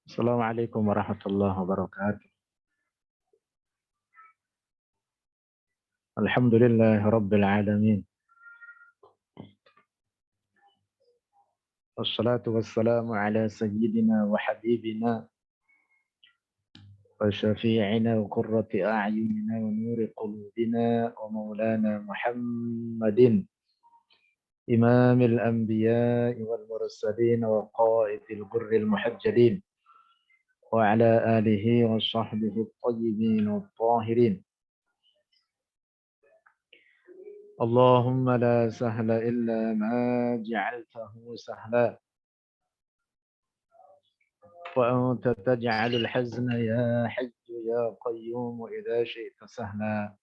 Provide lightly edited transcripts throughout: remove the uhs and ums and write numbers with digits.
Assalamualaikum warahmatullahi wabarakatuh. Alhamdulillahi rabbil alamin. Wassalatu wassalamu ala sayyidina wa habibina wa syafi'ina wa qurrati a'yunina wa nuri qulubina wa maulana Muhammadin imamil anbiya'i wal mursalin wa qa'idil gurril muhajjalin wa ala alihi wa sahbihi at-tayyibin wat-tahirin. اللهم لا سهل إلا ما جعلته سهلا وأنت تجعل الحزن يا حي يا قيوم إذا شئت سهلا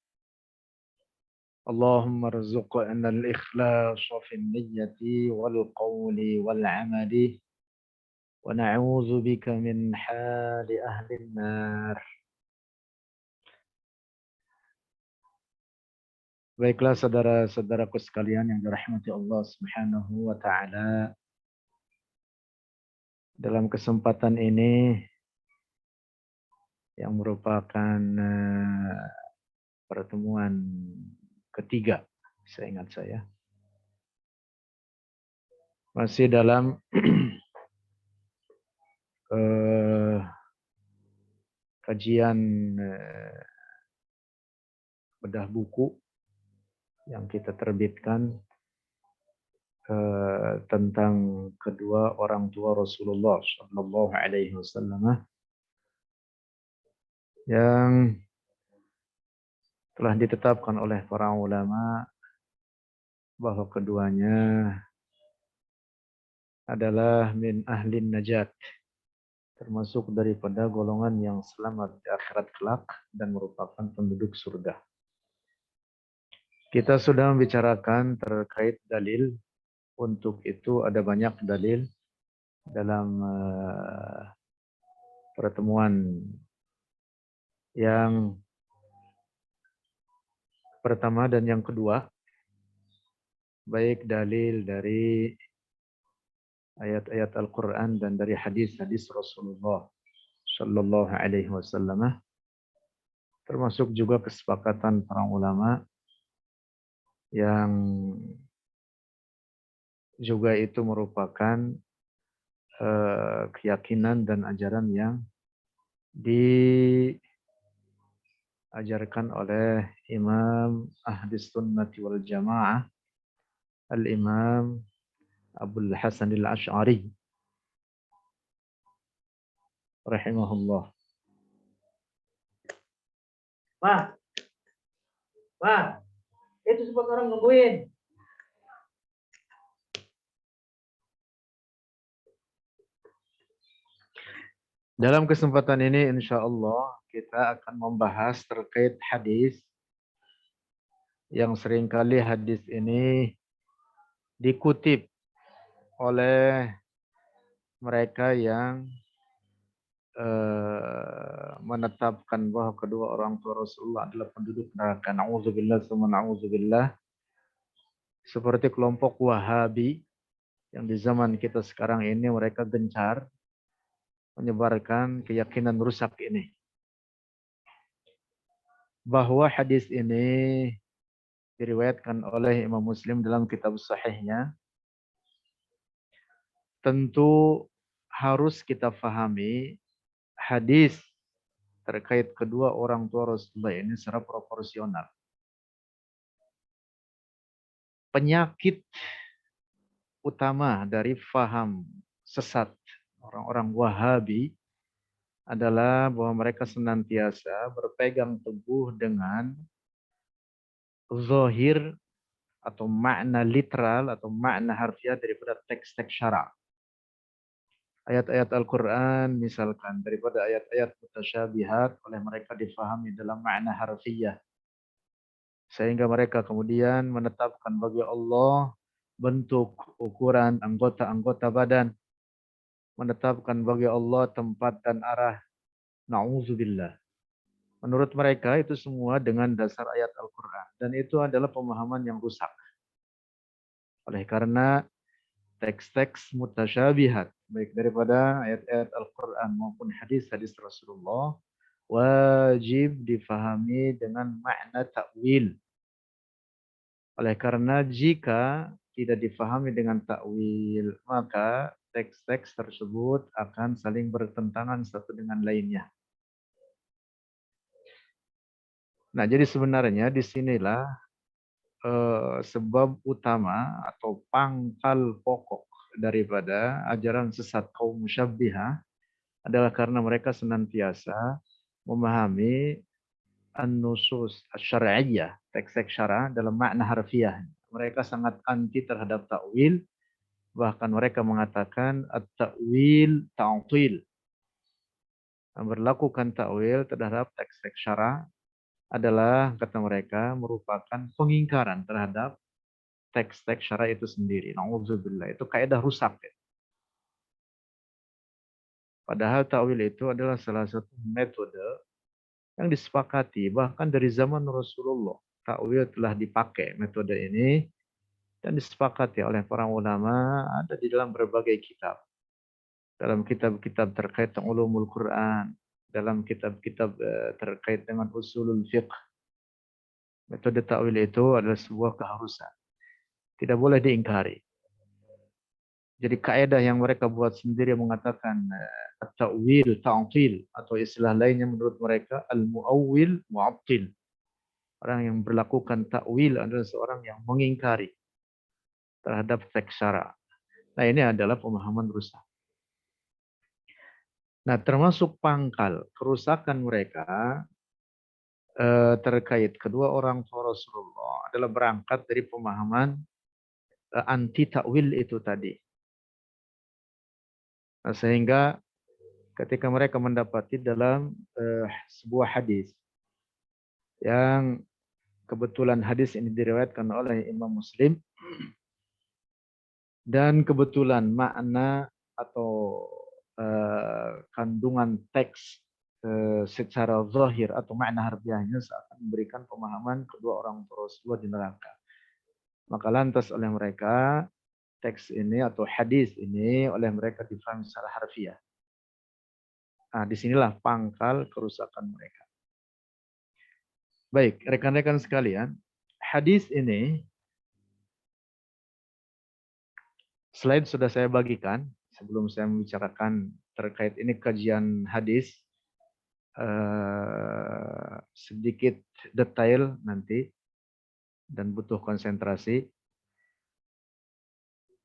اللهم ارزقنا الإخلاص في النية والقول والعمل ونعوذ بك من حال أهل النار. Baiklah saudara-saudaraku sekalian yang dirahmati Allah Subhanahu wa taala. Dalam kesempatan ini yang merupakan pertemuan ketiga, seingat saya. Masih dalam kajian bedah buku yang kita terbitkan tentang kedua orang tua Rasulullah Sallallahu Alaihi Wasallam yang telah ditetapkan oleh para ulama bahwa keduanya adalah min ahlin najat, termasuk daripada golongan yang selamat di akhirat kelak dan merupakan penduduk surga. Kita sudah membicarakan terkait dalil. Untuk itu ada banyak dalil dalam pertemuan yang pertama dan yang kedua, baik dalil dari ayat-ayat Al-Quran dan dari hadis-hadis Rasulullah Sallallahu Alaihi Wasallam, termasuk juga kesepakatan para ulama yang juga itu merupakan keyakinan dan ajaran yang diajarkan oleh Imam Ahlus Sunnati wal Jamaah Al-Imam Abul Hasan Al-Asy'ari rahimahullah. Wah, itu sempat orang nungguin. Dalam kesempatan ini insya Allah kita akan membahas terkait hadis yang seringkali hadis ini dikutip oleh mereka yang menetapkan bahwa kedua orang tua Rasulullah adalah penduduk neraka. Na'udzubillah summa na'udzubillah. Seperti kelompok Wahabi yang di zaman kita sekarang ini mereka gencar menyebarkan keyakinan rusak ini. Bahwa hadis ini diriwayatkan oleh Imam Muslim dalam kitab sahihnya, tentu harus kita fahami hadis terkait kedua orang tua Rasulullah ini secara proporsional. Penyakit utama dari faham sesat orang-orang Wahabi adalah bahwa mereka senantiasa berpegang teguh dengan zahir atau makna literal atau makna harfiah daripada teks-teks syara. Ayat-ayat Al-Quran misalkan daripada ayat-ayat mutasyabihat oleh mereka difahami dalam makna harfiah. Sehingga mereka kemudian menetapkan bagi Allah bentuk, ukuran, anggota-anggota badan. Menetapkan bagi Allah tempat dan arah. Na'udzubillah. Menurut mereka itu semua dengan dasar ayat Al-Quran. Dan itu adalah pemahaman yang rusak. Oleh karena teks-teks mutasyabihat baik daripada ayat-ayat Al-Quran maupun hadis-hadis Rasulullah, wajib difahami dengan makna takwil. Oleh karena jika tidak difahami dengan takwil, maka teks-teks tersebut akan saling bertentangan satu dengan lainnya. Nah, jadi sebenarnya disinilah sebab utama atau pangkal pokok daripada ajaran sesat kaum musyabbihah adalah karena mereka senantiasa memahami an-nusus asy-syar'iyyah, teks-teks syara dalam makna harfiah. Mereka sangat anti terhadap takwil, bahkan mereka mengatakan at-ta'wil ta'til. Berlakukan takwil terhadap teks-teks syara adalah, kata mereka, merupakan pengingkaran terhadap teks-teks syara itu sendiri. Nauzubillah, itu kaidah rusak. Padahal takwil itu adalah salah satu metode yang disepakati bahkan dari zaman Rasulullah. Takwil telah dipakai metode ini dan disepakati oleh para ulama, ada di dalam berbagai kitab. Dalam kitab-kitab terkait dengan ulumul Quran, dalam kitab-kitab terkait dengan usulul fiqh. Metode takwil itu adalah sebuah keharusan. Tidak boleh diingkari. Jadi kaidah yang mereka buat sendiri mengatakan at-ta'wil ta'til, atau istilah lainnya menurut mereka al-mu'awwil mu'attil. Orang yang berlakukan takwil adalah seorang yang mengingkari terhadap teks syara. Nah, ini adalah pemahaman rusak. Nah, termasuk pangkal kerusakan mereka terkait kedua orang tua Rasulullah adalah berangkat dari pemahaman anti takwil itu tadi. Nah, sehingga ketika mereka mendapati dalam sebuah hadis yang kebetulan hadis ini diriwayatkan oleh Imam Muslim, dan kebetulan makna atau kandungan teks secara zahir atau makna harfiahnya seakan memberikan pemahaman kedua orang tua Rasulullah di neraka. Maka lantas oleh mereka teks ini atau hadis ini oleh mereka difahami secara harfiah. Nah, disinilah pangkal kerusakan mereka. Baik, rekan-rekan sekalian, hadis ini slide sudah saya bagikan sebelum saya membicarakan terkait ini kajian hadis sedikit detail nanti dan butuh konsentrasi.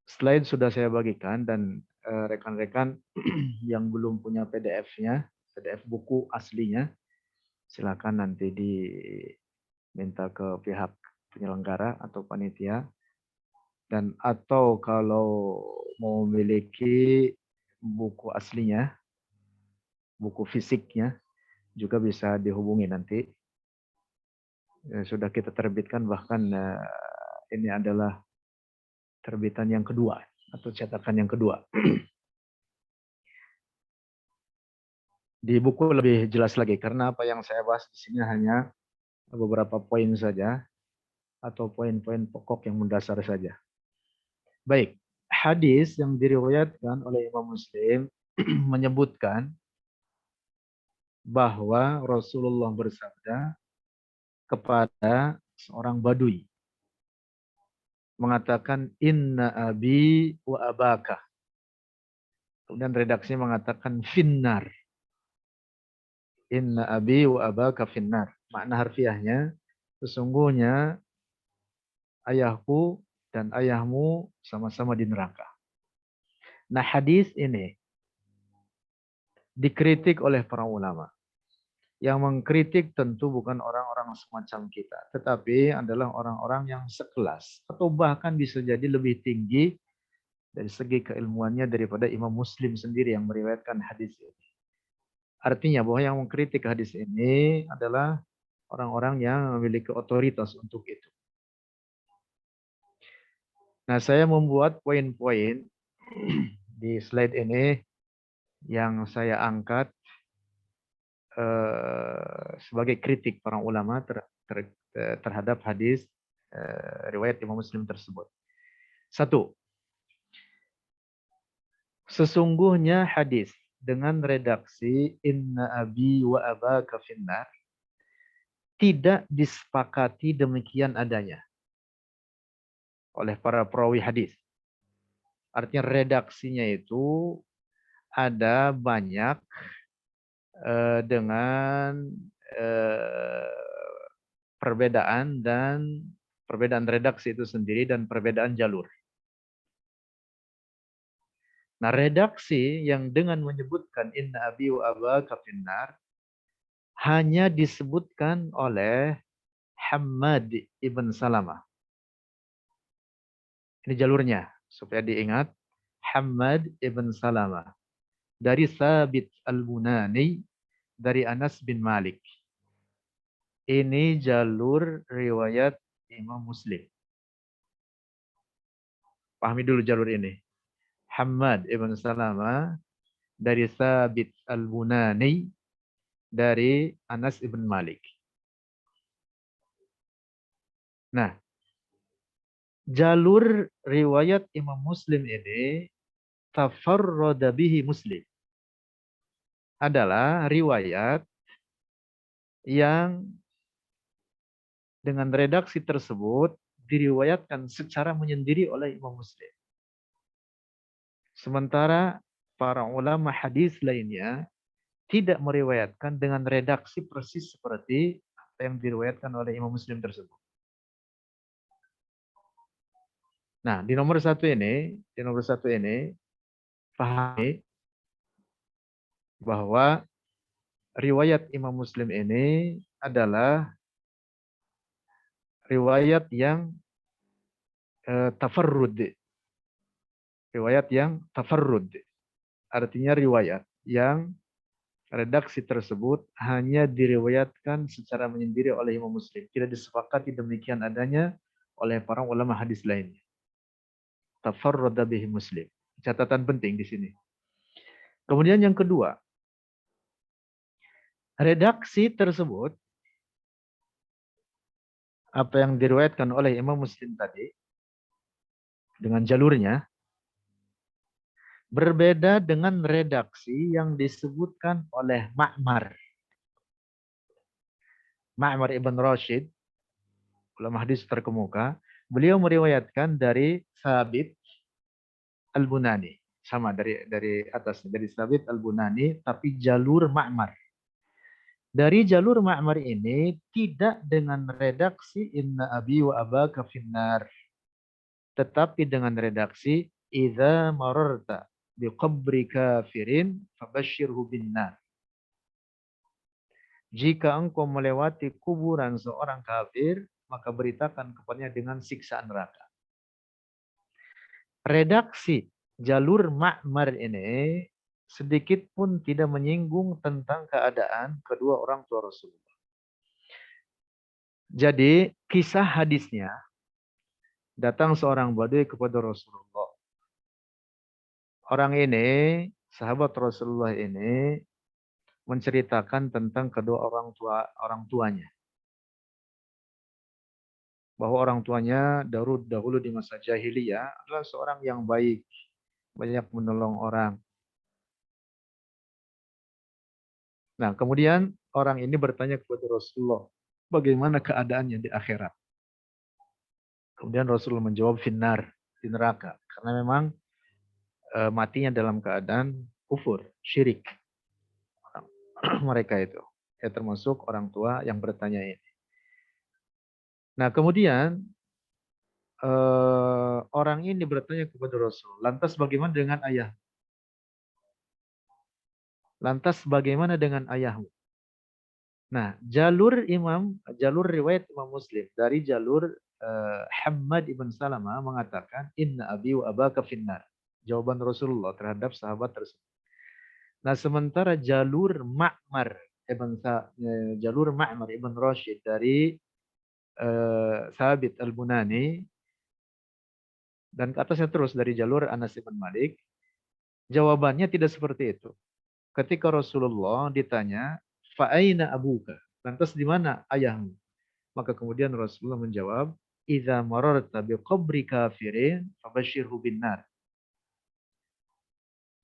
Slide sudah saya bagikan dan rekan-rekan yang belum punya PDF-nya, PDF buku aslinya, silakan nanti diminta ke pihak penyelenggara atau panitia, dan atau kalau mau memiliki buku aslinya, buku fisiknya juga bisa dihubungi nanti. Sudah kita terbitkan, bahkan ini adalah terbitan yang kedua atau cetakan yang kedua. Di buku lebih jelas lagi karena apa yang saya bahas di sini hanya beberapa poin saja atau poin-poin pokok yang mendasar saja. Baik, hadis yang diriwayatkan oleh Imam Muslim menyebutkan bahwa Rasulullah bersabda kepada seorang badui, mengatakan inna abi wa abaka. Kemudian redaksinya mengatakan finnar. Inna abi wa abaka finnar. Makna harfiahnya, sesungguhnya ayahku dan ayahmu sama-sama di neraka. Nah, hadis ini dikritik oleh para ulama. Yang mengkritik tentu bukan orang-orang semacam kita, tetapi adalah orang-orang yang sekelas atau bahkan bisa jadi lebih tinggi dari segi keilmuannya daripada Imam Muslim sendiri yang meriwayatkan hadis ini. Artinya bahwa yang mengkritik hadis ini adalah orang-orang yang memiliki otoritas untuk itu. Nah, saya membuat poin-poin di slide ini yang saya angkat sebagai kritik para ulama terhadap hadis riwayat Imam Muslim tersebut. Satu, Sesungguhnya hadis dengan redaksi inna abi wa abaka finnar tidak disepakati demikian adanya oleh para perawi hadis. Artinya redaksinya itu ada banyak dengan perbedaan dan perbedaan redaksi itu sendiri dan perbedaan jalur. Nah, redaksi yang dengan menyebutkan inna abi wa abaka finnar hanya disebutkan oleh Hammad ibn Salamah. Ini jalurnya supaya diingat. Hammad ibn Salamah dari Thabit al-Bunani dari Anas bin Malik. Ini jalur riwayat Imam Muslim. Pahami dulu jalur ini. Hammad ibn Salamah dari Thabit al-Bunani dari Anas ibn Malik. Nah, jalur riwayat Imam Muslim ini tafarrada bihi Muslim. Adalah riwayat yang dengan redaksi tersebut diriwayatkan secara menyendiri oleh Imam Muslim. Sementara para ulama hadis lainnya tidak meriwayatkan dengan redaksi persis seperti apa yang diriwayatkan oleh Imam Muslim tersebut. Nah, di nomor satu ini, pahami bahwa riwayat Imam Muslim ini adalah riwayat yang tafarrud. Riwayat yang tafarrud. Artinya riwayat yang redaksi tersebut hanya diriwayatkan secara menyendiri oleh Imam Muslim. Tidak disepakati demikian adanya oleh para ulama hadis lainnya. Tafarrada bihi Muslim. Catatan penting di sini. Kemudian yang kedua, redaksi tersebut apa yang diriwayatkan oleh Imam Muslim tadi dengan jalurnya berbeda dengan redaksi yang disebutkan oleh Ma'mar. Ma'mar ibn Rashid, ulama hadis terkemuka, beliau meriwayatkan dari Thabit al-Bunani. Sama dari atas, dari Thabit al-Bunani, tapi jalur Ma'mar. Dari jalur Ma'mar ini tidak dengan redaksi inna abi wa abaka finnar. Tetapi dengan redaksi idza mararta biqabri kafirin fabashshirhu binnar. Jika engkau melewati kuburan seorang kafir, maka beritakan kepadanya dengan siksa neraka. Redaksi jalur Ma'mar ini sedikit pun tidak menyinggung tentang keadaan kedua orang tua Rasulullah. Jadi kisah hadisnya, datang seorang Badui kepada Rasulullah. Orang ini, sahabat Rasulullah ini menceritakan tentang kedua orang tuanya. Bahwa orang tuanya dahulu di masa jahiliyah adalah seorang yang baik, banyak menolong orang. Nah, kemudian orang ini bertanya kepada Rasulullah, bagaimana keadaannya di akhirat? Kemudian Rasulullah menjawab finnar, di neraka. Karena memang matinya dalam keadaan kufur, syirik. Mereka itu. Ya, termasuk orang tua yang bertanya ini. Nah, kemudian orang ini bertanya kepada Rasul, lantas bagaimana dengan ayah? Lantas bagaimana dengan ayahmu? Nah, jalur riwayat Imam Muslim dari jalur Hammad ibn Salamah mengatakan inna abi wa abaka finnar. Jawaban Rasulullah terhadap sahabat tersebut. Nah, sementara jalur Ma'mar ibn Rashid dari Thabit al-Bunani dan ke atasnya terus dari jalur Anas ibn Malik, jawabannya tidak seperti itu. Ketika Rasulullah ditanya, "Fa'aina abuka?" Lantas di mana ayahmu? Maka kemudian Rasulullah menjawab, "Idza mararta biqabri kafirin fabashshirhu binnar."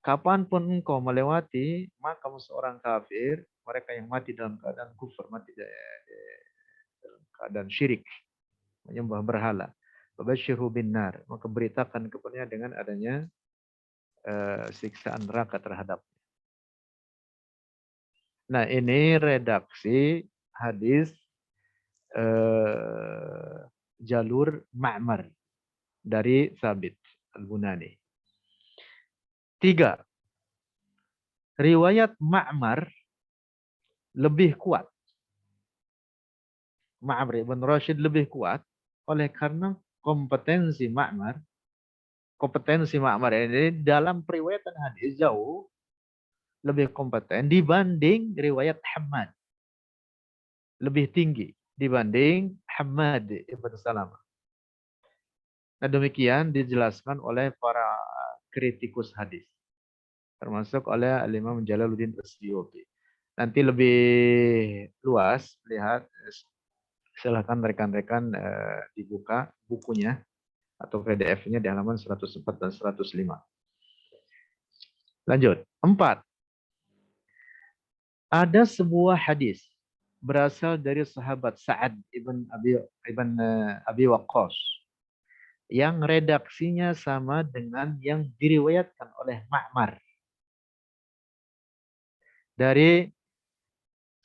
Kapanpun engkau melewati makam seorang kafir, mereka yang mati dalam keadaan kufur, mati dalam keadaan syirik, menyembah berhala. Babashirhu bin nar. Maka beritakan kepadanya dengan adanya siksaan neraka terhadap. Nah, ini redaksi hadis jalur Ma'mar dari Thabit Al-Bunani. 3. Riwayat Ma'mar lebih kuat. Ma'mar ibn Rashid lebih kuat oleh karena kompetensi Ma'mar ini dalam periwayatan hadis jauh lebih kompeten dibanding riwayat Hammad. Lebih tinggi dibanding Hammad ibn Salamah. Nah, demikian dijelaskan oleh para kritikus hadis, termasuk oleh Al-Imam Jalaluddin As-Suyuti. Nanti lebih luas lihat, silahkan rekan-rekan dibuka bukunya atau PDF-nya di halaman 104 dan 105. Lanjut. 4. Ada sebuah hadis berasal dari sahabat Sa'ad ibn Abi Waqqas yang redaksinya sama dengan yang diriwayatkan oleh Ma'mar dari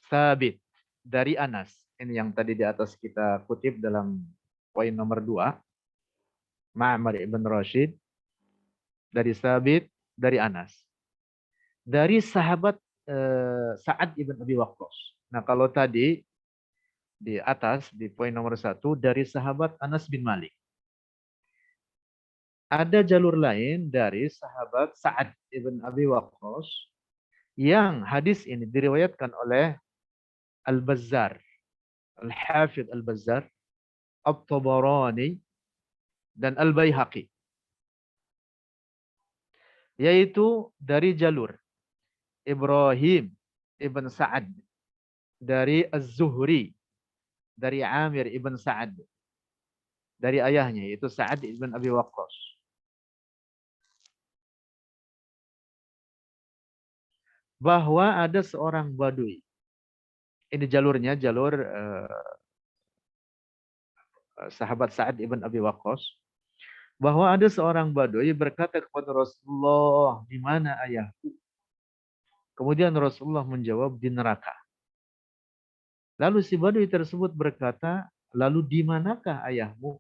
Sabit dari Anas. Ini yang tadi di atas kita kutip dalam poin nomor 2. Ma'mar ibn Rashid dari Sabit dari Anas. Dari sahabat Sa'ad ibn Abi Waqqas. Nah, kalau tadi di atas di poin nomor 1 dari sahabat Anas bin Malik. Ada jalur lain dari sahabat Sa'ad ibn Abi Waqqas yang hadis ini diriwayatkan oleh Al-Bazzar, Al-Hafidh Al-Bazzar, At-Tabarani, dan Al-Baihaqi. Yaitu dari jalur Ibrahim ibn Sa'ad, dari Az-Zuhri, dari Amir ibn Sa'ad, dari ayahnya yaitu Sa'ad ibn Abi Waqqas. Bahwa ada seorang badui. Ini jalurnya, jalur sahabat Sa'ad ibn Abi Waqqas. Bahwa ada seorang badui berkata kepada Rasulullah, di mana ayahku? Kemudian Rasulullah menjawab, di neraka. Lalu si badui tersebut berkata, lalu di manakah ayahmu?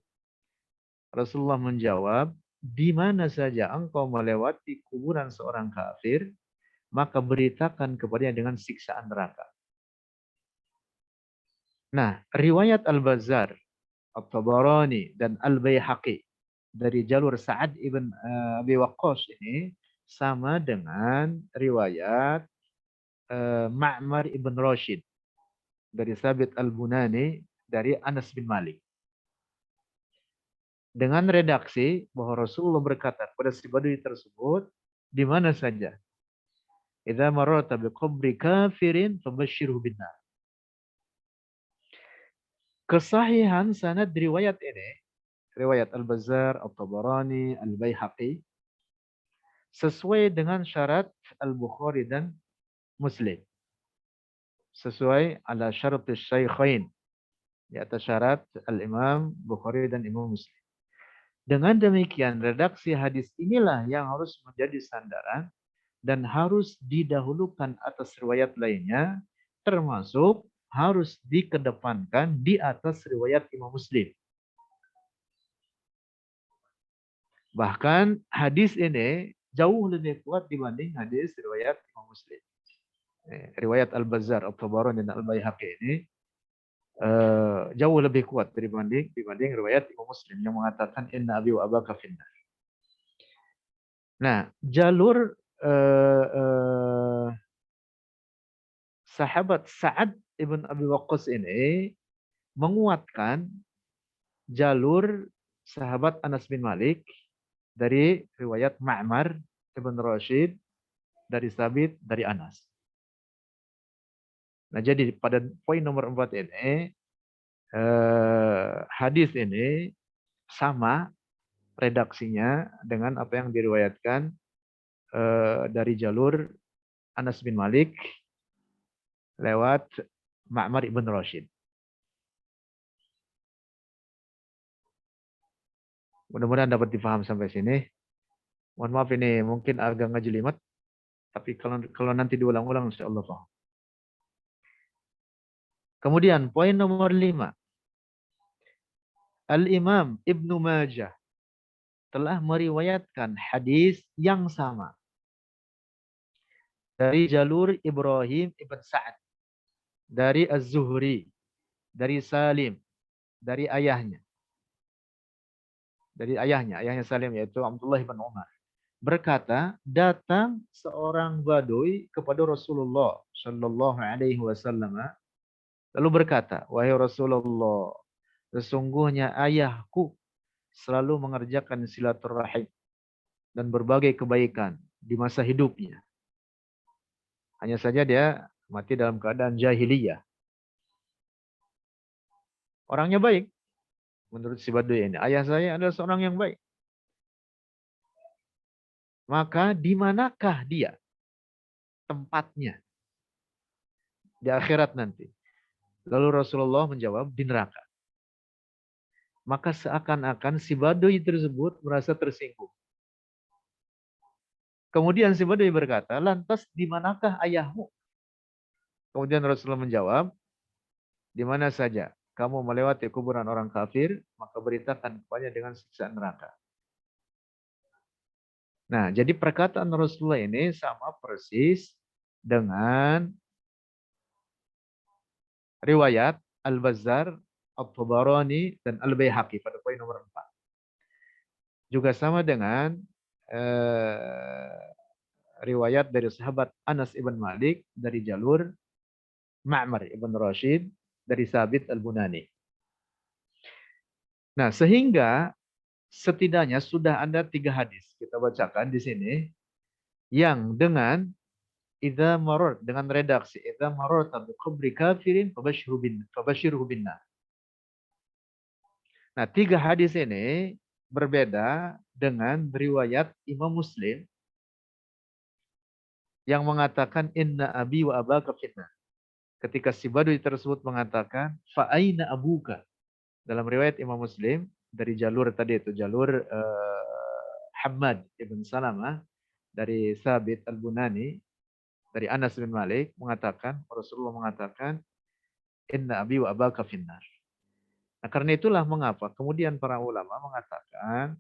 Rasulullah menjawab, di mana saja engkau melewati kuburan seorang kafir, maka beritakan kepadanya dengan siksaan neraka. Nah, riwayat Al-Bazzar, At-Tabarani, dan Al-Baihaqi dari jalur Sa'ad ibn Abi Waqqas ini sama dengan riwayat Ma'mar ibn Rashid dari Thabit Al-Bunani dari Anas bin Malik. Dengan redaksi bahwa Rasulullah berkata kepada si badui tersebut, di mana saja. Idza mararta biqabri kafirin fabashshirhu binnar. Kesahihan sanad riwayat ini, riwayat Al-Bazzar, At-Tabarani, Al-Baihaqi, sesuai dengan syarat Al-Bukhari dan Muslim. Sesuai ala syarat Syaikhain, di atas syarat Al-Imam Bukhari dan Imam Muslim. Dengan demikian, redaksi hadis inilah yang harus menjadi sandaran dan harus didahulukan atas riwayat lainnya, termasuk harus dikedepankan di atas riwayat Imam Muslim. Bahkan hadis ini jauh lebih kuat dibanding hadis riwayat Imam Muslim. Riwayat Al-Bazzar, At-Tabarani, dan Al-Baihaqi ini jauh lebih kuat dibanding riwayat Imam Muslim yang mengatakan inna abi wa abaka finnar. Nah, jalur sahabat Sa'ad ibn Abi Waqqas ini menguatkan jalur sahabat Anas bin Malik dari riwayat Ma'mar ibn Rashid dari Sabit dari Anas. Nah, jadi pada poin nomor 4 ini hadis ini sama redaksinya dengan apa yang diriwayatkan dari jalur Anas bin Malik lewat Ma'mar ibn Rashid. Mudah-mudahan dapat dipaham sampai sini. Mohon maaf ini mungkin agak ngejelimet, tapi kalau nanti diulang-ulang insya Allah paham. Kemudian poin nomor 5. Al-Imam Ibnu Majah telah meriwayatkan hadis yang sama dari jalur Ibrahim ibn Sa'ad, dari Az-Zuhri, dari Salim, dari ayahnya. Ayahnya Salim yaitu Abdullah bin Umar. Berkata, datang seorang badui kepada Rasulullah Shallallahu Alaihi Wasallam, lalu berkata, wahai Rasulullah, sesungguhnya ayahku selalu mengerjakan silaturahim dan berbagai kebaikan di masa hidupnya. Hanya saja dia mati dalam keadaan jahiliyah. Orangnya baik. Menurut si badui ini, ayah saya adalah seorang yang baik. Maka di manakah dia tempatnya di akhirat nanti? Lalu Rasulullah menjawab, di neraka. Maka seakan-akan si badui tersebut merasa tersinggung. Kemudian si badui berkata, lantas di manakah ayahmu? Kemudian Rasulullah menjawab, di mana saja kamu melewati kuburan orang kafir, maka beritakan kepadanya dengan siksa neraka. Nah, jadi perkataan Rasulullah ini sama persis dengan riwayat Al-Bazzar, At-Tabarani, dan Al-Baihaqi pada poin nomor 4. Juga sama dengan riwayat dari sahabat Anas ibn Malik dari jalur Ma'mar ibn Rashid dari Sabit Al-Bunani. Nah, sehingga setidaknya sudah ada 3 hadis kita bacakan di sini yang dengan idza maror, dengan redaksi idza maror bi qabri kafirin fabashshirhu binnar. Nah, 3 hadis ini berbeda dengan riwayat Imam Muslim yang mengatakan inna abi wa abaka fitnah. Ketika si badui tersebut mengatakan fa aina abuka. Dalam riwayat Imam Muslim dari jalur tadi itu jalur Hammad ibn Salamah dari Sabit Al-Bunani dari Anas bin Malik mengatakan, Rasulullah mengatakan inna abi wa abaka finnar. Nah, karena itulah mengapa kemudian para ulama mengatakan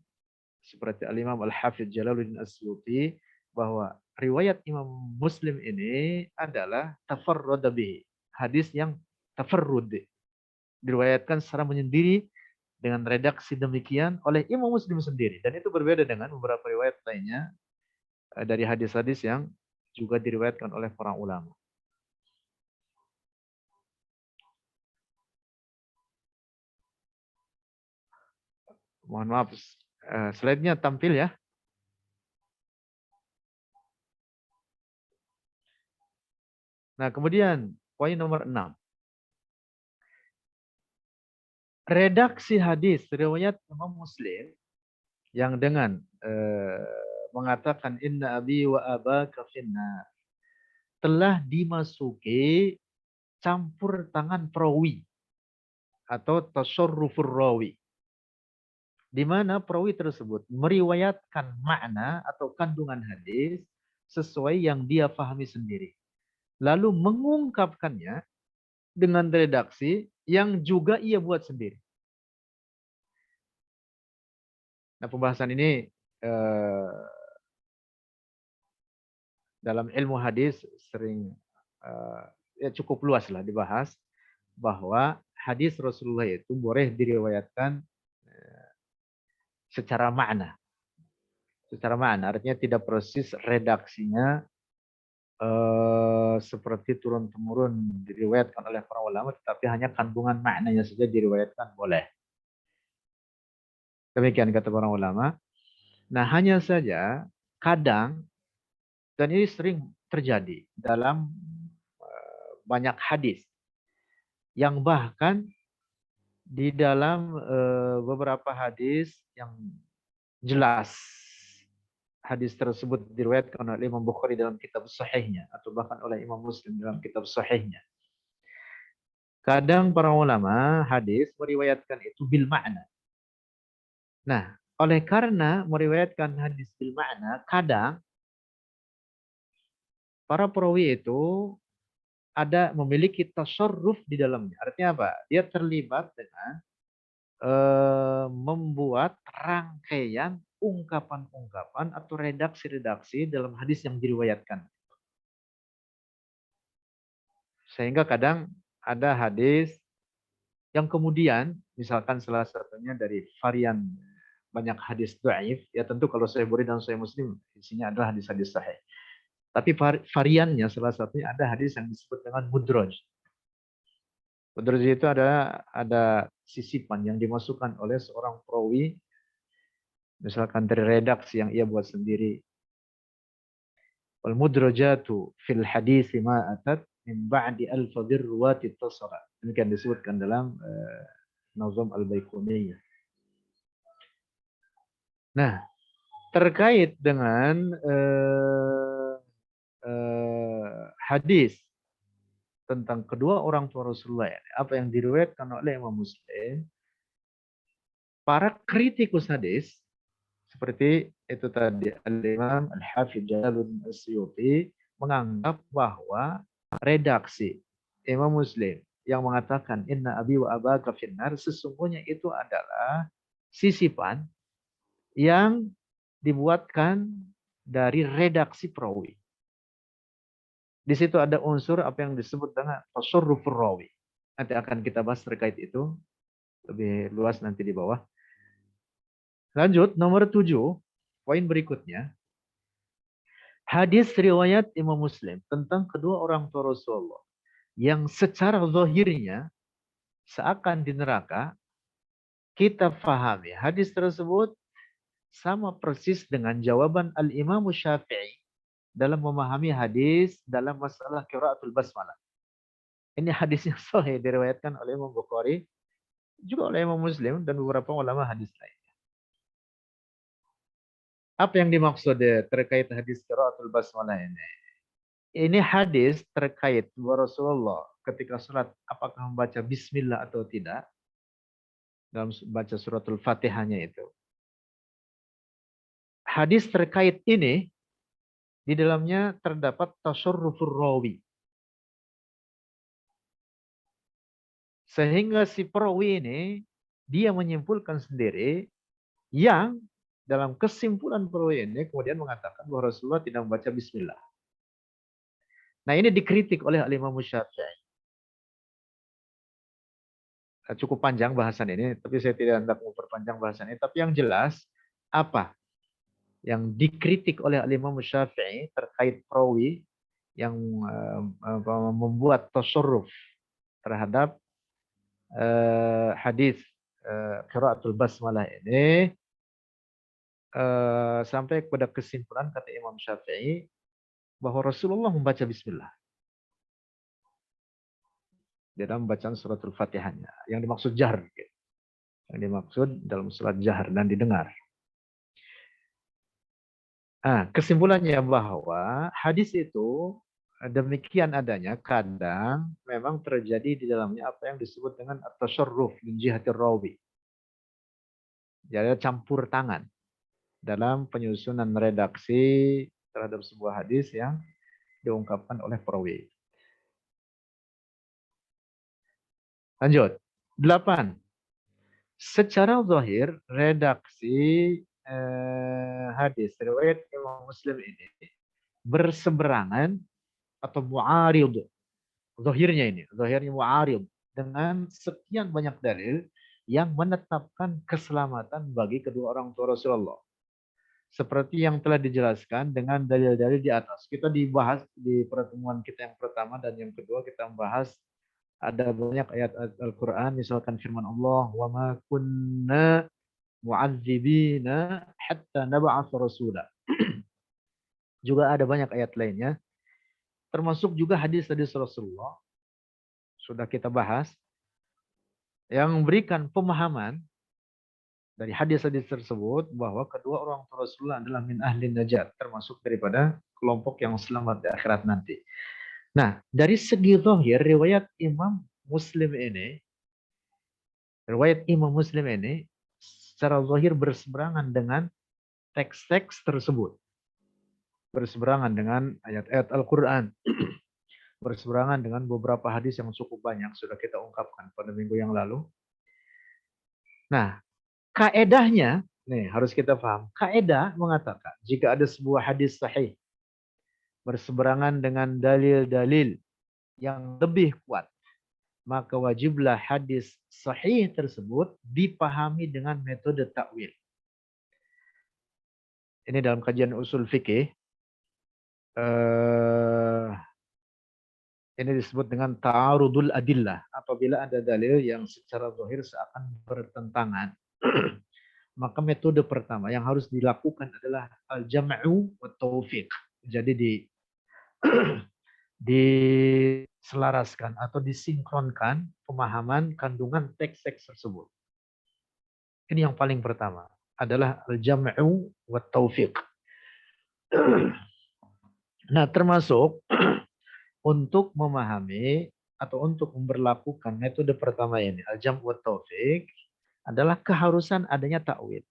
seperti Al-Imam Al-Hafidz Jalaluddin As-Suyuti bahwa riwayat Imam Muslim ini adalah tafarrud bihi, hadis yang tafarrud, diriwayatkan secara menyendiri dengan redaksi demikian oleh Imam Muslim sendiri, dan itu berbeda dengan beberapa riwayat lainnya dari hadis-hadis yang juga diriwayatkan oleh para ulama. Mohon maaf, slide-nya tampil ya. Nah, kemudian poin nomor 6. Redaksi hadis riwayat Imam Muslim yang dengan mengatakan inna abi wa abaka finnar telah dimasuki campur tangan perawi atau tasarrufur rawi, di mana perawi tersebut meriwayatkan makna atau kandungan hadis sesuai yang dia pahami sendiri, lalu mengungkapkannya dengan redaksi yang juga ia buat sendiri. Nah, pembahasan ini dalam ilmu hadis sering ya cukup luas lah dibahas, bahwa hadis Rasulullah itu boleh diriwayatkan secara makna. Secara makna artinya tidak persis redaksinya seperti turun-temurun diriwayatkan oleh para ulama, tetapi hanya kandungan maknanya saja diriwayatkan boleh. Demikian kata para ulama. Nah, hanya saja kadang, dan ini sering terjadi dalam banyak hadis, yang bahkan di dalam beberapa hadis yang jelas hadis tersebut diriwayatkan oleh Imam Bukhari dalam kitab Sahihnya atau bahkan oleh Imam Muslim dalam kitab Sahihnya. Kadang para ulama hadis meriwayatkan itu bil makna. Nah, oleh karena meriwayatkan hadis bil makna, kadang para perawi itu ada memiliki tasarruf di dalamnya. Artinya apa? Dia terlibat dengan membuat rangkaian ungkapan-ungkapan atau redaksi-redaksi dalam hadis yang diriwayatkan. Sehingga kadang ada hadis yang kemudian, misalkan salah satunya dari varian banyak hadis dhaif, ya tentu kalau Sahih Bukhari dan Sahih Muslim isinya adalah hadis-hadis sahih. Tapi variannya salah satunya ada hadis yang disebut dengan mudraj. Mudraj itu ada sisipan yang dimasukkan oleh seorang perawi, misalkan dari redaksi yang ia buat sendiri. Wal mudrajatu fil hadis ma atat min ba'di al-fadir ruwati tasara. Demikian disebutkan dalam Nazam al-Baiquniyah. Nah, terkait dengan hadis tentang kedua orang tua Rasulullah, apa yang diriwayatkan oleh Imam Muslim, para kritikus hadis seperti itu tadi Al-Imam Al-Hafidz Jalaluddin As-Suyuti menganggap bahwa redaksi Imam Muslim yang mengatakan inna abi wa abaka finnar, sesungguhnya itu adalah sisipan yang dibuatkan dari redaksi perawi. Di situ ada unsur apa yang disebut dengan tasarrufur rawi. Nanti akan kita bahas terkait itu lebih luas nanti di bawah. Lanjut, nomor 7, poin berikutnya. Hadis riwayat Imam Muslim tentang kedua orang tua Rasulullah yang secara zahirnya seakan di neraka, kita fahami hadis tersebut sama persis dengan jawaban Al-Imam Syafi'i dalam memahami hadis dalam masalah qiraatul basmalah. Ini hadis yang sahih diriwayatkan oleh Imam Bukhari, juga oleh Imam Muslim dan beberapa ulama hadis lain. Apa yang dimaksud terkait hadis qiraatul basmalah ini? Ini hadis terkait bahwa Rasulullah ketika sholat apakah membaca bismillah atau tidak dalam baca suratul Fatihahnya itu. Hadis terkait ini di dalamnya terdapat tasarrufur rawi. Sehingga si perawi ini dia menyimpulkan sendiri yang dalam kesimpulan perawi ini kemudian mengatakan bahwa Rasulullah tidak membaca bismillah. Nah, ini dikritik oleh Imam Syafi'i. Cukup panjang bahasan ini, tapi saya tidak hendak memperpanjang bahasan ini. Tapi yang jelas, apa yang dikritik oleh Imam Syafi'i terkait perawi yang membuat tasarruf terhadap hadis qiraatul basmalah ini, sampai kepada kesimpulan kata Imam Syafi'i bahwa Rasulullah membaca bismillah dalam bacaan suratul Fatihahnya. Yang dimaksud jahr. Yang dimaksud dalam surat jahr dan didengar. Nah, kesimpulannya bahwa hadis itu demikian adanya, kadang memang terjadi di dalamnya apa yang disebut dengan at-tasarruf min jihatir rawi. Jadi campur tangan dalam penyusunan redaksi terhadap sebuah hadis yang diungkapkan oleh perawi. Lanjut. 8. Secara zahir redaksi hadis riwayat Imam Muslim ini berseberangan atau mu'arid. Zahirnya mu'arid dengan sekian banyak dalil yang menetapkan keselamatan bagi kedua orang tua Rasulullah. Seperti yang telah dijelaskan dengan dalil-dalil di atas. Kita dibahas di pertemuan kita yang pertama dan yang kedua kita membahas ada banyak ayat Al-Quran, misalkan firman Allah, wa ma kunna mu'adzibina hatta nab'atsa rasula. Juga ada banyak ayat lainnya, termasuk juga hadis-hadis Rasulullah, sudah kita bahas, yang memberikan pemahaman dari hadis-hadis tersebut bahwa kedua orang tua Rasulullah adalah min ahli najat, termasuk daripada kelompok yang selamat di akhirat nanti. Nah, dari segi zahir riwayat Imam Muslim ini secara zahir berseberangan dengan teks-teks tersebut. Berseberangan dengan ayat-ayat Al-Quran. Berseberangan dengan beberapa hadis yang cukup banyak sudah kita ungkapkan pada minggu yang lalu. Nah, kaedahnya, nih harus kita paham. Kaedah mengatakan jika ada sebuah hadis sahih berseberangan dengan dalil-dalil yang lebih kuat, maka wajiblah hadis sahih tersebut dipahami dengan metode takwil. Ini dalam kajian usul fikih. Ini disebut dengan ta'arudul adillah. Apabila ada dalil yang secara zahir seakan bertentangan, maka metode pertama yang harus dilakukan adalah al-jam'u wa taufiq. Jadi diselaraskan atau disinkronkan pemahaman kandungan teks-teks tersebut. Ini yang paling pertama adalah al-jam'u wa taufiq. Nah, termasuk untuk memahami atau untuk memberlakukan metode pertama ini, al-jam' wa taufiq, adalah keharusan adanya takwil.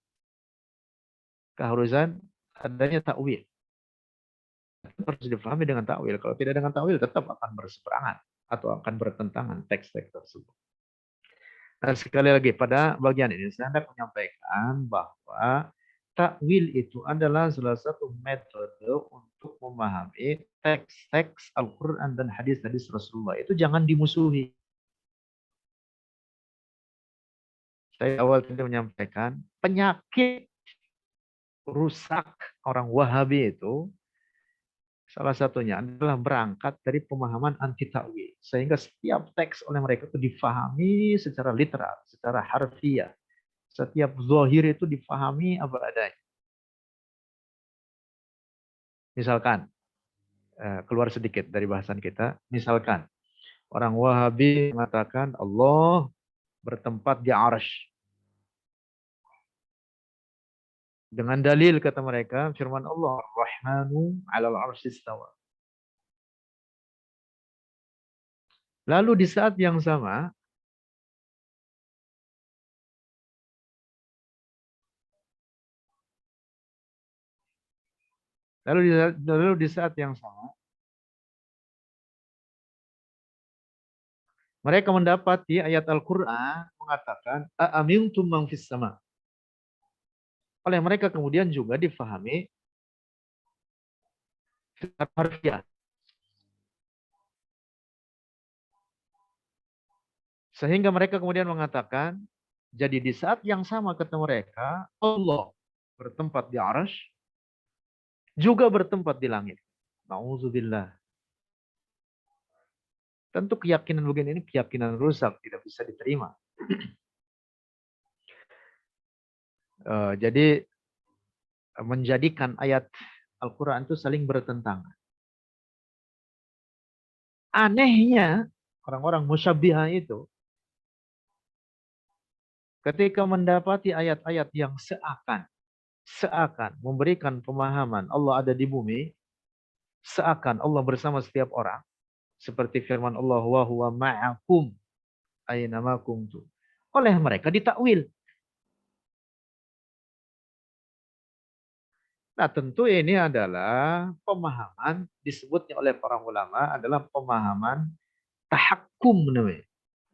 Keharusan adanya takwil. Harus dipahami dengan takwil. Kalau tidak dengan takwil tetap akan berseberangan atau akan bertentangan teks-teks tersebut. Dan sekali lagi pada bagian ini saya hendak menyampaikan bahwa takwil itu adalah salah satu metode untuk memahami teks-teks Al-Quran dan hadis-hadis Rasulullah. Itu jangan dimusuhi. Saya awal tadi menyampaikan penyakit rusak orang Wahabi itu salah satunya adalah berangkat dari pemahaman anti takwil, sehingga setiap teks oleh mereka itu difahami secara literal, secara harfiah. Setiap zahir itu difahami apa adanya. Misalkan keluar sedikit dari bahasan kita, misalkan orang Wahabi mengatakan Allah bertempat di arsy. Dengan dalil kata mereka firman Allah, Ar-Rahmanu 'alal 'arsy istawa. Lalu di saat yang sama lalu di saat yang sama mereka mendapati ayat Al-Qur'an mengatakan a'amintum man fis sama. Oleh mereka kemudian juga difahami secara harfiah. Sehingga mereka kemudian mengatakan, jadi di saat yang sama kata mereka, Allah bertempat di arsy, juga bertempat di langit. Nauzubillah. Tentu keyakinan begini ini keyakinan rusak, tidak bisa diterima. Jadi menjadikan ayat Al-Quran itu saling bertentangan. Anehnya orang-orang musyabbihah itu ketika mendapati ayat-ayat yang seakan memberikan pemahaman Allah ada di bumi, seakan Allah bersama setiap orang, seperti firman Allah wa huwa ma'akum aina ma kuntum. Oleh mereka ditakwil. Nah, tentu ini adalah pemahaman disebutnya oleh para ulama adalah pemahaman tahakkum namanya.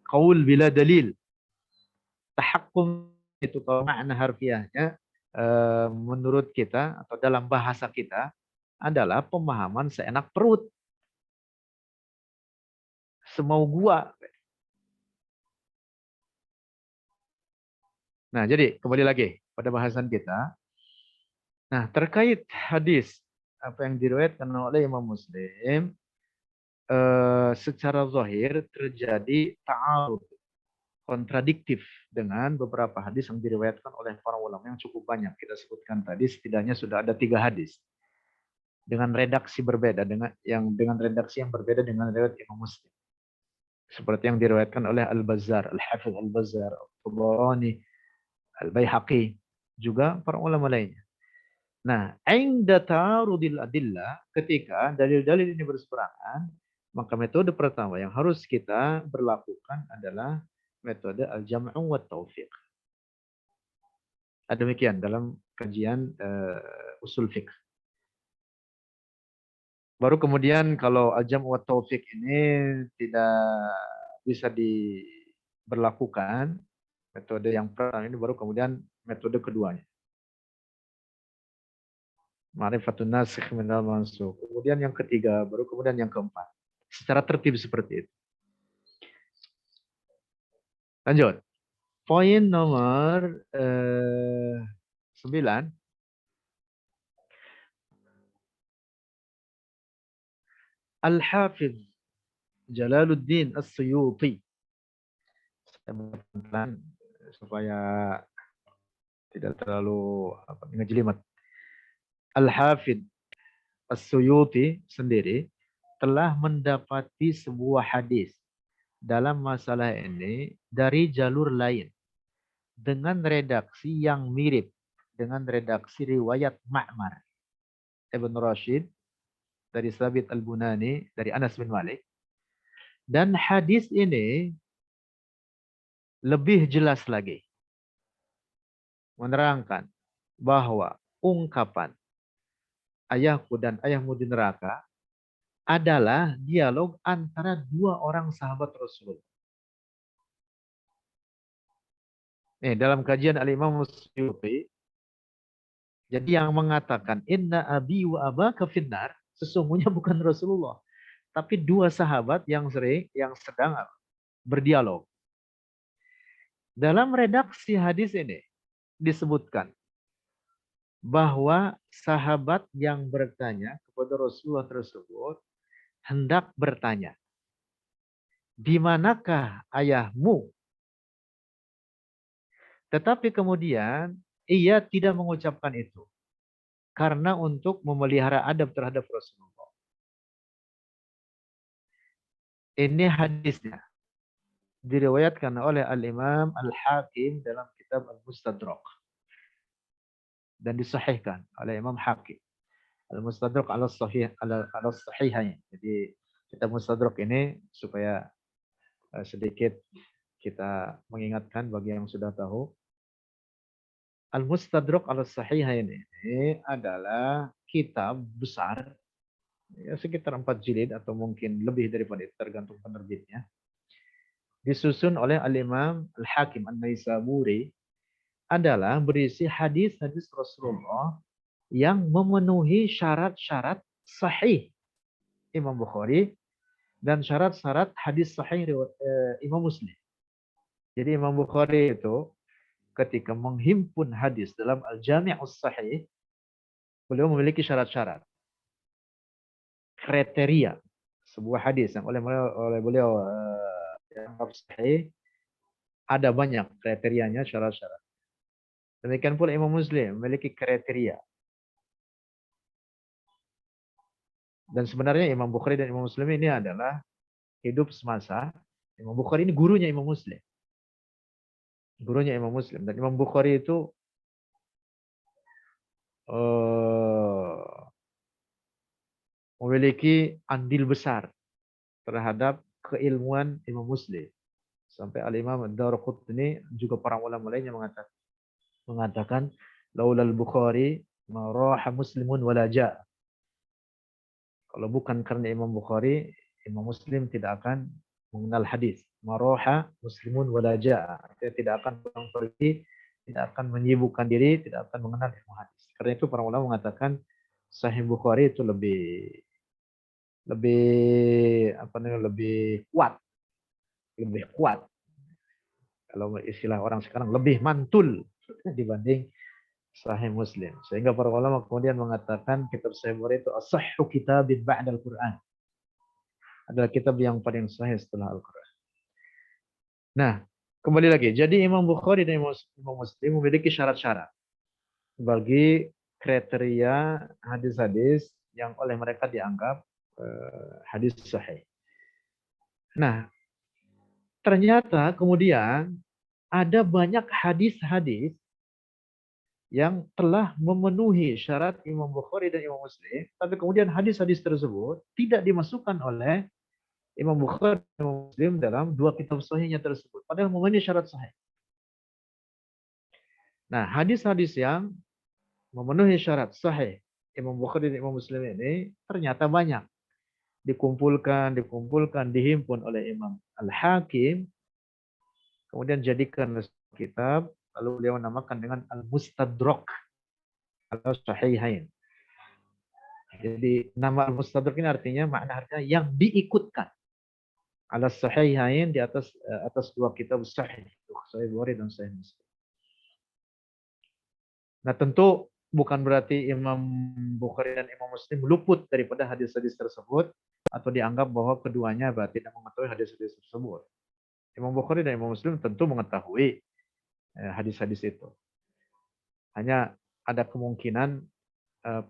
Qaul bila dalil. Tahakkum itu kalau makna harfiahnya menurut kita atau dalam bahasa kita adalah pemahaman seenak perut. Semau gua. Nah, jadi kembali lagi pada bahasan kita. Nah, terkait hadis apa yang diriwayatkan oleh Imam Muslim, secara zahir terjadi ta'arud, kontradiktif dengan beberapa hadis yang diriwayatkan oleh para ulama yang cukup banyak. Kita sebutkan tadi setidaknya sudah ada 3 hadis dengan redaksi berbeda, dengan redaksi yang berbeda dengan riwayat Imam Muslim. Seperti yang diriwayatkan oleh Al-Bazzar, Al-Hafidz Al-Bazzar, Al-Tabarani, Al-Baihaqi, juga para ulama lainnya. Nah, inda ta'arudil adillah, ketika dalil-dalil ini berseberangan, maka metode pertama yang harus kita berlakukan adalah metode al-jam'u wa taufiq. Demikian dalam kajian usul fiqh. Baru kemudian kalau al-jam'u wa taufiq ini tidak bisa diberlakukan, metode yang pertama ini baru kemudian metode keduanya. Ma'rifatun nasikh minal mansukh. Kemudian yang ketiga, baru kemudian yang keempat. Secara tertib seperti itu. Lanjut. Poin nomor 9. Al-Hafidh Jalaluddin As-Suyuti. Supaya tidak terlalu ngejelimet. Al-Hafidh As-Suyuti sendiri telah mendapati sebuah hadis dalam masalah ini dari jalur lain dengan redaksi yang mirip dengan redaksi riwayat Ma'mar Ibn Rashid dari Sabit Al-Bunani dari Anas bin Malik, dan hadis ini lebih jelas lagi menerangkan bahwa ungkapan ayahku dan ayahmu di neraka adalah dialog antara dua orang sahabat Rasul. Dalam kajian Al-Imam Suyuti, jadi yang mengatakan inna abi wa abaka finnar sesungguhnya bukan Rasulullah, tapi dua sahabat yang sedang berdialog. Dalam redaksi hadis ini disebutkan bahwa sahabat yang bertanya kepada Rasulullah tersebut hendak bertanya, di manakah ayahmu? Tetapi kemudian ia tidak mengucapkan itu karena untuk memelihara adab terhadap Rasulullah. Ini hadisnya diriwayatkan oleh Al-Imam Al-Hakim dalam kitab Al-Mustadrak dan disahihkan oleh Imam Hakim. Al-Mustadrak ala sahihain. Jadi kitab Mustadrak ini supaya sedikit kita mengingatkan bagi yang sudah tahu. Al-Mustadrak ala sahihain ini adalah kitab besar, ya, sekitar 4 jilid atau mungkin lebih daripada itu tergantung penerbitnya. Disusun oleh Al-Imam Al-Hakim An-Naisaburi, adalah berisi hadis-hadis Rasulullah yang memenuhi syarat-syarat sahih Imam Bukhari dan syarat-syarat hadis sahih Imam Muslim. Jadi Imam Bukhari itu ketika menghimpun hadis dalam Al-Jami'us Sahih, beliau memiliki syarat-syarat, kriteria sebuah hadis yang oleh beliau yang sahih, ada banyak kriterianya, syarat-syarat. Demikian pula Imam Muslim memiliki kriteria. Dan sebenarnya Imam Bukhari dan Imam Muslim ini adalah hidup semasa. Imam Bukhari ini gurunya Imam Muslim. Gurunya Imam Muslim. Dan Imam Bukhari itu memiliki andil besar terhadap keilmuan Imam Muslim. Sampai Al-Imam Ad-Darqutni juga para ulama lainnya mengatakan laulal Bukhari ma raha muslimun wala ja'. Kalau bukan karena Imam Bukhari, Imam Muslim tidak akan mengenal hadis. Maroha muslimun wala ja'a. Dia tidak akan pulang pergi, tidak akan menyibukkan diri, tidak akan mengenal ilmu hadis. Karena itu para ulama mengatakan Sahih Bukhari itu lebih kuat. Lebih kuat. Kalau istilah orang sekarang lebih mantul dibanding Sahih Muslim. Sehingga para ulama kemudian mengatakan kitab Sahih Bukhari itu as-sahhu kitabin ba'dal Qur'an. Adalah kitab yang paling sahih setelah Al-Quran. Nah, kembali lagi. Jadi Imam Bukhari dan Imam Muslim memiliki syarat-syarat bagi kriteria hadis-hadis yang oleh mereka dianggap hadis sahih. Nah, ternyata kemudian ada banyak hadis-hadis yang telah memenuhi syarat Imam Bukhari dan Imam Muslim, tapi kemudian hadis-hadis tersebut tidak dimasukkan oleh Imam Bukhari dan Imam Muslim dalam dua kitab sahihnya tersebut, padahal memenuhi syarat sahih. Nah, hadis-hadis yang memenuhi syarat sahih Imam Bukhari dan Imam Muslim ini ternyata banyak. Dikumpulkan, dihimpun oleh Imam Al-Hakim, kemudian jadikan kitab, lalu beliau namakan dengan Al-Mustadrak Al-Sahihain. Jadi nama Al-Mustadrak ini makna artinya yang diikutkan. Al-Sahihain di atas dua kitab sahih, Sahih Bukhari dan Sahih Muslim. Nah, tentu bukan berarti Imam Bukhari dan Imam Muslim luput daripada hadis-hadis tersebut atau dianggap bahwa keduanya tidak mengetahui hadis-hadis tersebut. Imam Bukhari dan Imam Muslim tentu mengetahui hadis-hadis itu. Hanya ada kemungkinan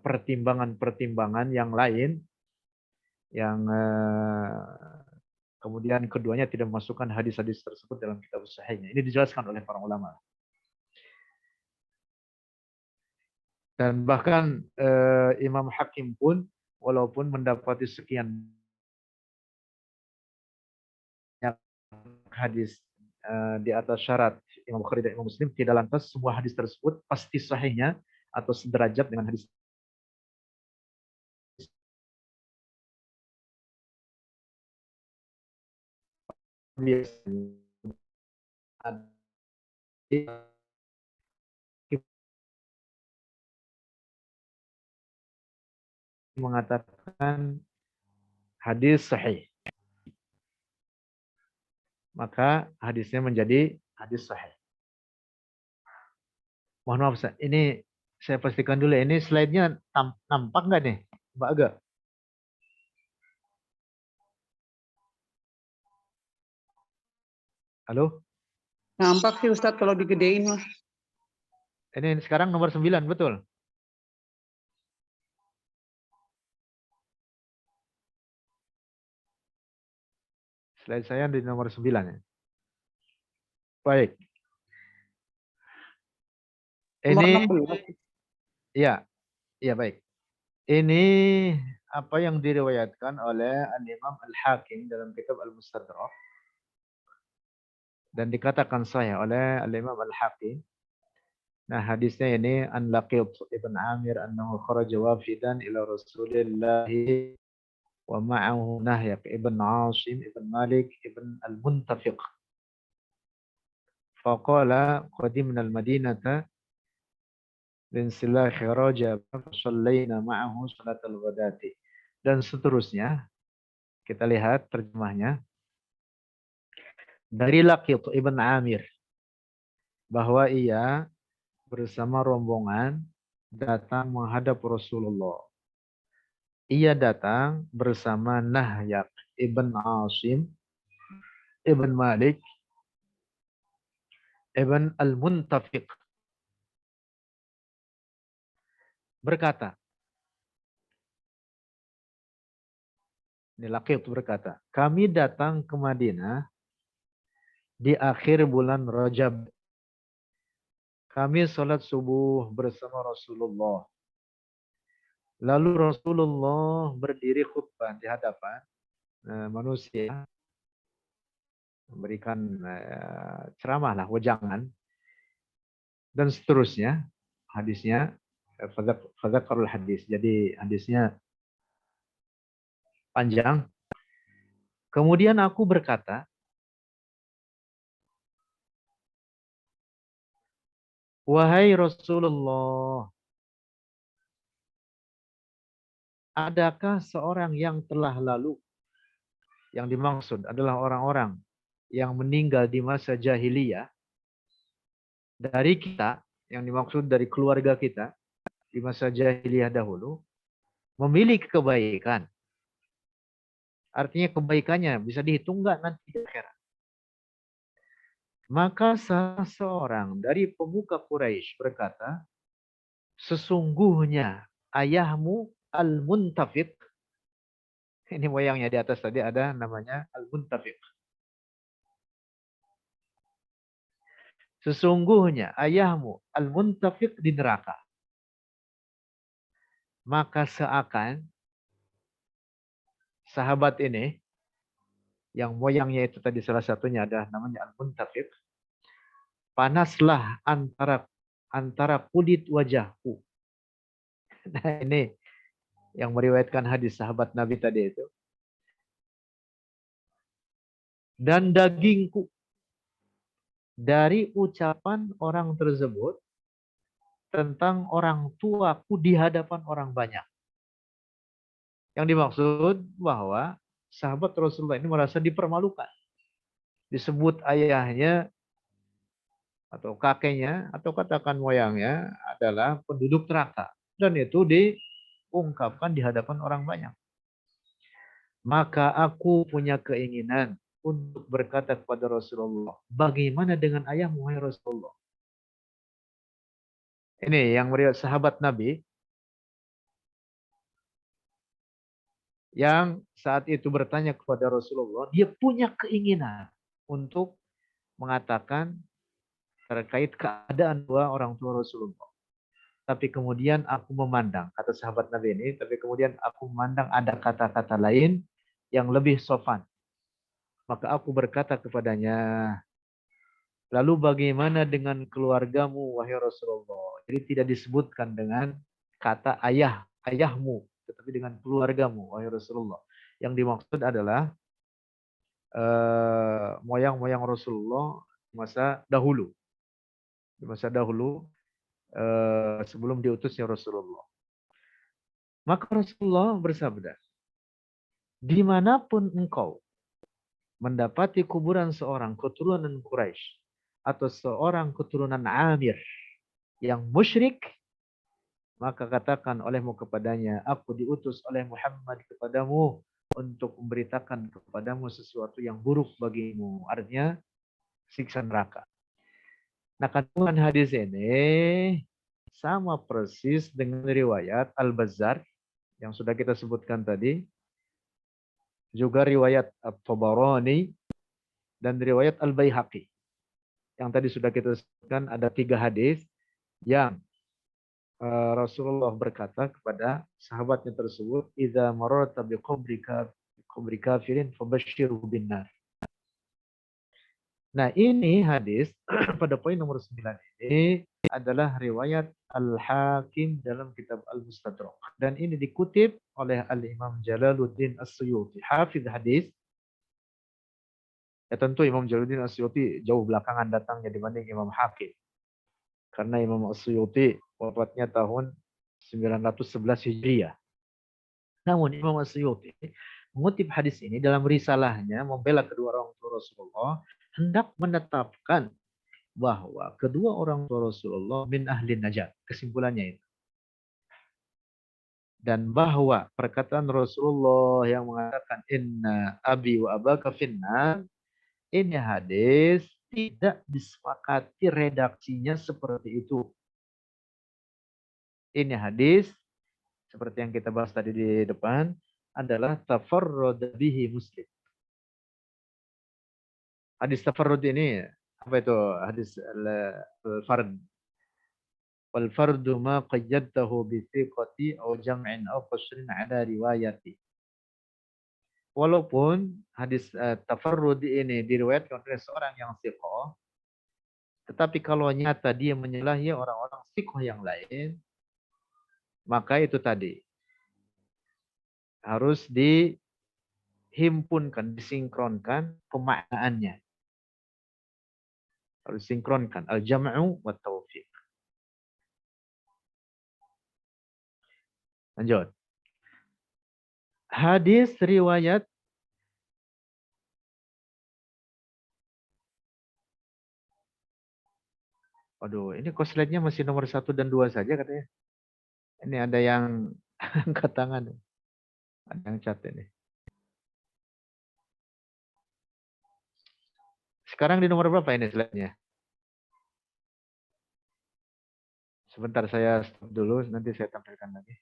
pertimbangan-pertimbangan yang lain yang kemudian keduanya tidak memasukkan hadis-hadis tersebut dalam kitab sahihnya. Ini dijelaskan oleh para ulama. Dan bahkan Imam Hakim pun walaupun mendapati sekian hadis di atas syarat Imam Bukhari dan Imam Muslim, tidak lantas semua hadis tersebut pasti sahihnya atau sederajat dengan hadis mengatakan hadis sahih, maka hadisnya menjadi hadis sahih. Mohon maaf, ini saya pastikan dulu, ini slide-nya nampak nggak nih, Mbak Aga? Halo? Nampak sih Ustadz kalau digedein Mas. Ini sekarang nomor 9, betul? Slide saya di nomor 9 ya. Baik. Ini ya, baik. Ini apa yang diriwayatkan oleh Al-Imam Al-Hakim dalam kitab Al-Mustadrak dan dikatakan sahih oleh Al-Imam Al-Hakim. Nah, hadisnya ini an Laqit ibn Amir annahu kharaja wafidan ila Rasulillah wa ma'ahu Nahyak ibn Asim ibn Malik ibn Al-Muntafiq. Faqala qadimna al-Madinata bin silahi raja fasallayna ma'ahu salatal ghadati. Dan seterusnya, kita lihat terjemahnya. Dari Laqit ibn Amir, bahwa ia bersama rombongan datang menghadap Rasulullah. Ia datang bersama Nahyak ibn Asim ibn Malik ibn Al-Muntafiq. Berkata, ini Laqit berkata, kami datang ke Madinah di akhir bulan Rajab. Kami sholat subuh bersama Rasulullah. Lalu Rasulullah berdiri khutbah di hadapan manusia, memberikan ceramah lah, wejangan, dan seterusnya. Hadisnya fadzakarul hadis. Jadi hadisnya panjang. Kemudian aku berkata, wahai Rasulullah, adakah seorang yang telah lalu? Yang dimaksud adalah orang-orang yang meninggal di masa jahiliyah dari kita, yang dimaksud dari keluarga kita di masa jahiliyah dahulu, memiliki kebaikan. Artinya kebaikannya bisa dihitung nggak nanti di akhirat. Maka salah seorang dari pemuka Quraisy berkata, sesungguhnya ayahmu Al-Muntafiq. Ini moyangnya di atas tadi ada namanya Al-Muntafiq. sesungguhnya ayahmu al-muntafiq di neraka. Maka seakan sahabat ini, yang moyangnya itu tadi salah satunya ada namanya al-muntafiq, panaslah antara kulit wajahku. Nah ini yang meriwayatkan hadis sahabat Nabi tadi itu. Dan dagingku, dari ucapan orang tersebut tentang orang tuaku di hadapan orang banyak. Yang dimaksud bahwa sahabat Rasulullah ini merasa dipermalukan. Disebut ayahnya atau kakeknya atau katakan moyangnya adalah penduduk neraka. Dan itu diungkapkan di hadapan orang banyak. Maka aku punya keinginan untuk berkata kepada Rasulullah, bagaimana dengan ayahmu, wahai Rasulullah? Ini yang meriwayat sahabat Nabi yang saat itu bertanya kepada Rasulullah, dia punya keinginan untuk mengatakan terkait keadaan dua orang tua Rasulullah. Tapi kemudian aku memandang, kata sahabat Nabi ini, tapi kemudian aku memandang ada kata-kata lain yang lebih sopan. Maka aku berkata kepadanya, lalu bagaimana dengan keluargamu, wahai Rasulullah? Jadi tidak disebutkan dengan kata ayahmu, tetapi dengan keluargamu, wahai Rasulullah. Yang dimaksud adalah moyang-moyang Rasulullah di masa dahulu. Di masa dahulu sebelum diutusnya Rasulullah. Maka Rasulullah bersabda, dimanapun engkau mendapati kuburan seorang keturunan Quraisy atau seorang keturunan Amir yang musyrik, maka katakan olehmu kepadanya, aku diutus oleh Muhammad kepadamu untuk memberitakan kepadamu sesuatu yang buruk bagimu. Artinya siksa neraka. Nah, kandungan hadis ini sama persis dengan riwayat Al-Bazzar yang sudah kita sebutkan tadi. Juga riwayat At-Tabarani dan riwayat Al-Baihaqi. Yang tadi sudah kita sebutkan ada 3 hadis yang Rasulullah berkata kepada sahabatnya tersebut, "Idza mararta biqabri kafirin fabashshirhu binnar." Nah, ini hadis pada poin nomor 9 ini adalah riwayat Al-Hakim dalam kitab Al-Mustadrak. Dan ini dikutip oleh Al-Imam Jalaluddin As-Suyuti, hafidz hadis. Ya tentu Imam Jalaluddin As-Suyuti jauh belakangan datangnya dibanding Imam Hakim. Karena Imam As-Suyuti wafatnya tahun 911 Hijriah. Namun Imam As-Suyuti mengutip hadis ini dalam risalahnya membela kedua orang tua Rasulullah, hendak menetapkan bahwa kedua orang tua Rasulullah min ahli najat. Kesimpulannya itu. Dan bahwa perkataan Rasulullah yang mengatakan inna abi wa abaka finnar, ini hadis tidak disepakati redaksinya seperti itu. Ini hadis seperti yang kita bahas tadi di depan adalah tafarrud bihi Muslim. Hadis tafarrud ini apa itu? Hadis al-fard. Wal fardu ma qayyadtahu bi thiqati aw jam'in aw qasrin ala riwayati. Walaupun hadis tafarrud ini diriwayatkan oleh seorang yang thiqah, tetapi kalau nyata dia menyalahi orang-orang thiqah yang lain, maka itu tadi harus dihimpunkan, disinkronkan pemaknaannya. Harus sinkronkan al-jam'u wa taufiq. Lanjut. Hadis riwayat Aduh, ini kok slide-nya masih nomor 1 dan 2 saja katanya. Ini ada yang angkat tangan. Ada yang cat ini. Sekarang di nomor berapa ini slide-nya? Sebentar saya stop dulu, nanti saya tampilkan lagi.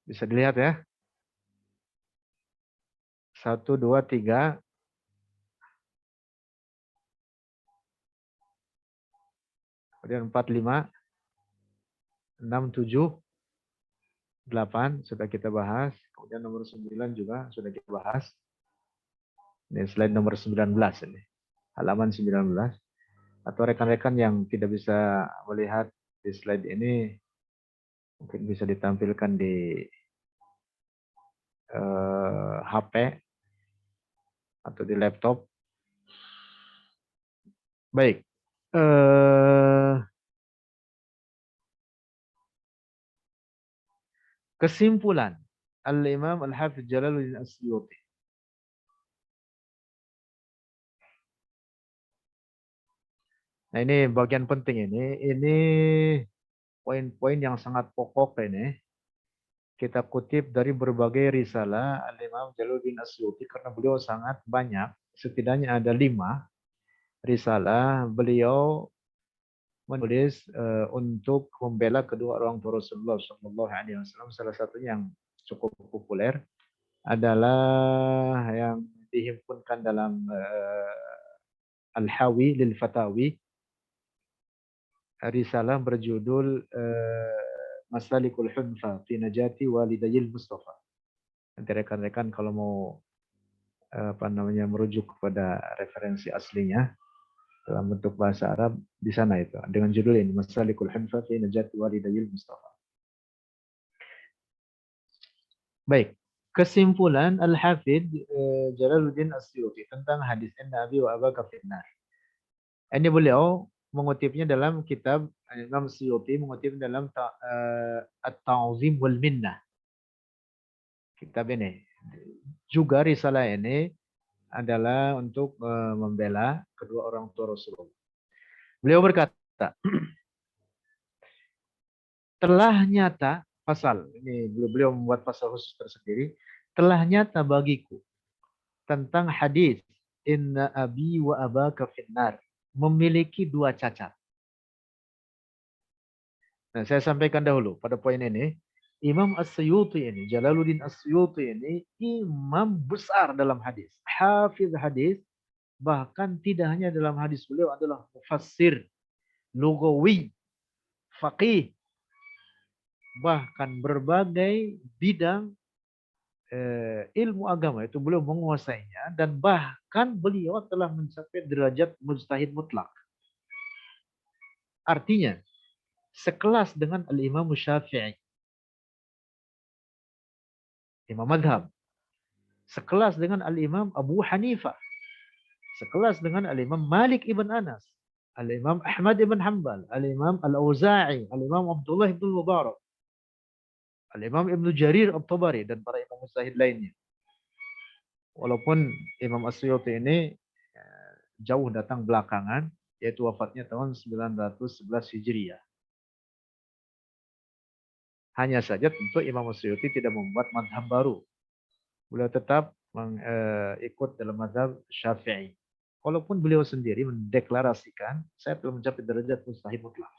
Bisa dilihat ya. 1, 2, 3. Kemudian 4, 5, 6, 7, 8 sudah kita bahas. Kemudian nomor 9 juga sudah kita bahas. Ini slide nomor 19 ini. Halaman 19. Atau rekan-rekan yang tidak bisa melihat di slide ini, mungkin bisa ditampilkan di HP atau di laptop. Baik. Kesimpulan Al-Imam Al-Hafidz Jalaluddin As-Suyuti. Nah, ini bagian penting ini. Ini poin-poin yang sangat pokok ini. Kita kutip dari berbagai risalah Al-Imam Jalaluddin As-Suyuti karena beliau sangat banyak. Setidaknya ada 5 risalah beliau menulis untuk membela kedua orang tua Rasulullah SAW. Salah satunya yang cukup populer adalah yang dihimpunkan dalam Al-Hawi lil Fatawi, risalah berjudul Masalikul Hunfa fi Najati Walidayil Mustafa. Nanti rekan-rekan kalau mau merujuk kepada referensi aslinya dalam bentuk bahasa Arab di sana itu dengan judul ini Masalikul Hunfa fi Najati Walidayil Mustafa. Baik, kesimpulan Al-Hafidz Jalaluddin As-Suyuti tentang hadis Inna Abi wa Abaka finnar. Ini beliau mengutipnya dalam kitab Imam Suyuti, mengutip dalam At-Ta'zim wal Minnah. Kitab ini. Juga risalah ini adalah untuk membela kedua orang tua Rasulullah. Beliau berkata, telah nyata pasal, ini beliau membuat pasal khusus tersendiri, telah nyata bagiku tentang hadis Inna Abi wa Abaka finnar memiliki 2 cacat. Nah, saya sampaikan dahulu pada poin ini, Imam As-Suyuti ini, Jalaluddin As-Suyuti ini imam besar dalam hadis, hafiz hadis, bahkan tidak hanya dalam hadis, beliau adalah mufassir, lugawi, faqih, bahkan berbagai bidang ilmu agama itu beliau menguasainya, dan bahkan beliau telah mencapai derajat mujtahid mutlak. Artinya sekelas dengan Al-Imam Syafi'i, Imam Madhab, sekelas dengan Al-Imam Abu Hanifah, sekelas dengan Al-Imam Malik ibn Anas, Al-Imam Ahmad ibn Hanbal, Al-Imam Al-Auza'i, Al-Imam Abdullah ibn Mubarak, Al-Imam Ibn Jarir At-Tabari, dan para imam mujtahid lainnya. Walaupun Imam As-Suyuti ini jauh datang belakangan, yaitu wafatnya tahun 911 Hijriah. Hanya saja tentu Imam As-Suyuti tidak membuat madhab baru. Beliau tetap ikut dalam madhab Syafi'i. Walaupun beliau sendiri mendeklarasikan, saya telah mencapai derajat mujtahid mutlak.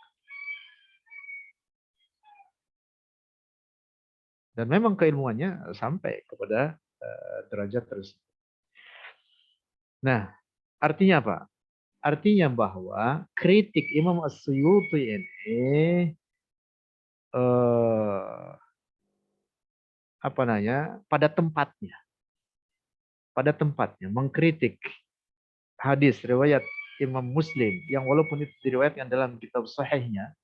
Dan memang keilmuannya sampai kepada derajat tersebut. Nah, artinya apa? Artinya bahwa kritik Imam As-Suyuti ini pada tempatnya. Pada tempatnya mengkritik hadis riwayat Imam Muslim yang walaupun itu diriwayatkan dalam kitab sahihnya.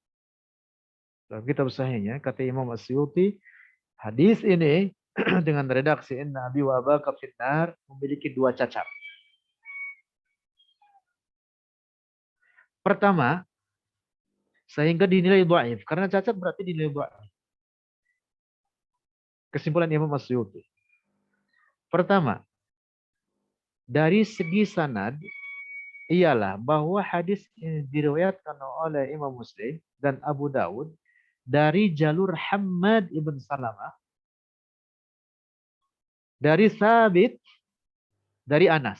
Dalam kitab sahihnya kata Imam As-Suyuti, hadis ini dengan redaksi Inna Abi wa Abaka finnar memiliki 2 cacat. Pertama, sehingga dinilai dhaif. Karena cacat berarti dinilai dhaif. Kesimpulan Imam As-Suyuti. Pertama, dari segi sanad ialah bahwa hadis ini diriwayatkan oleh Imam Muslim dan Abu Dawud dari jalur Hammad ibn Salamah, dari Thabit, dari Anas.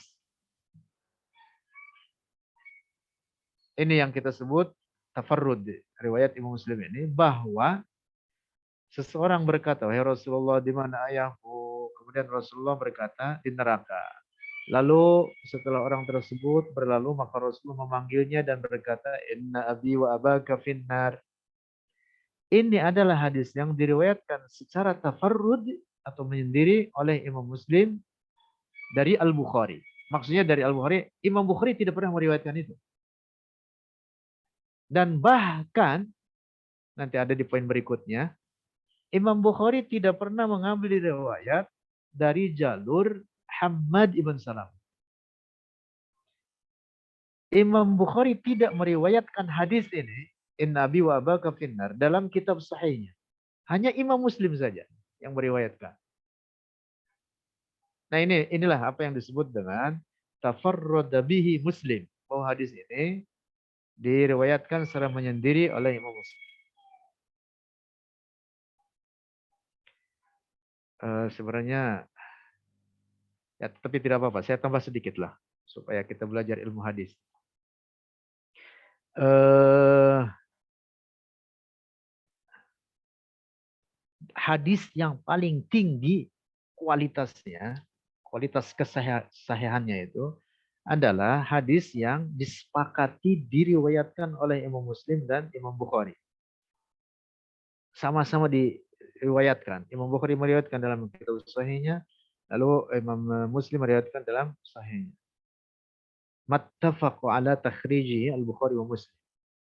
Ini yang kita sebut tafarrud riwayat Imam Muslim ini, bahwa Seseorang berkata, "Wahai Rasulullah, di mana ayahku?" Kemudian Rasulullah berkata, "Di neraka." Lalu setelah orang tersebut berlalu, maka Rasulullah memanggilnya dan berkata, "Inna abi wa abaka finnar." Ini adalah hadis yang diriwayatkan secara tafarrud atau menyendiri oleh Imam Muslim dari Al-Bukhari. Maksudnya dari Al-Bukhari, Imam Bukhari tidak pernah meriwayatkan itu. Dan bahkan, nanti ada di poin berikutnya, Imam Bukhari tidak pernah mengambil riwayat dari jalur Hamad ibn Salam. Imam Bukhari tidak meriwayatkan hadis ini, Inna abi wa abaka finnar, dalam kitab sahihnya. Hanya Imam Muslim saja yang meriwayatkan. Nah inilah apa yang disebut dengan tafarrada bihi Muslim. Bahwa hadis ini diriwayatkan secara menyendiri oleh Imam Muslim. Sebenarnya ya tapi tidak apa-apa, saya tambah sedikit lah supaya kita belajar ilmu hadis. Hadis yang paling tinggi kualitasnya, kualitas kesahihannya itu adalah hadis yang disepakati diriwayatkan oleh Imam Muslim dan Imam Bukhari. Sama-sama diriwayatkan. Imam Bukhari meriwayatkan dalam kitab sahihnya, lalu Imam Muslim meriwayatkan dalam sahihnya. Mattafaqu ala takhrijihi al-Bukhari wa Muslim.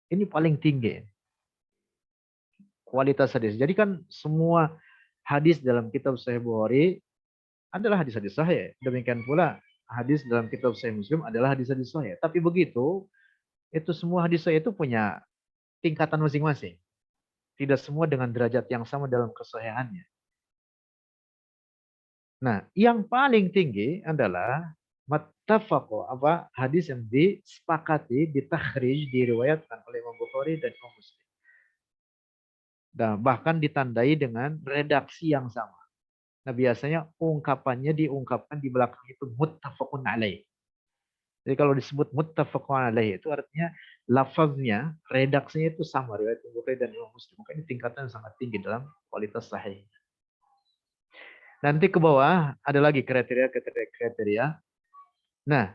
Ini paling tinggi kualitas hadis. Jadi kan semua hadis dalam kitab Sahih Bukhari adalah hadis-hadis sahih. Demikian pula hadis dalam kitab Sahih Muslim adalah hadis-hadis sahih. Tapi begitu, itu semua hadis sahih itu punya tingkatan masing-masing. Tidak semua dengan derajat yang sama dalam kesahihannya. Nah, yang paling tinggi adalah mattafaqo, hadis yang disepakati, ditakhrij, diriwayatkan oleh Imam Bukhari dan Imam Muslim. Dan bahkan ditandai dengan redaksi yang sama. Nah, biasanya ungkapannya diungkapkan di belakang itu muttafaqun alaih. Jadi kalau disebut muttafaqun alaih itu artinya lafaznya, redaksinya itu sama riwayat Bukhari dan Imam Muslim. Maka ini tingkatan sangat tinggi dalam kualitas sahih. Nanti ke bawah ada lagi kriteria. Nah,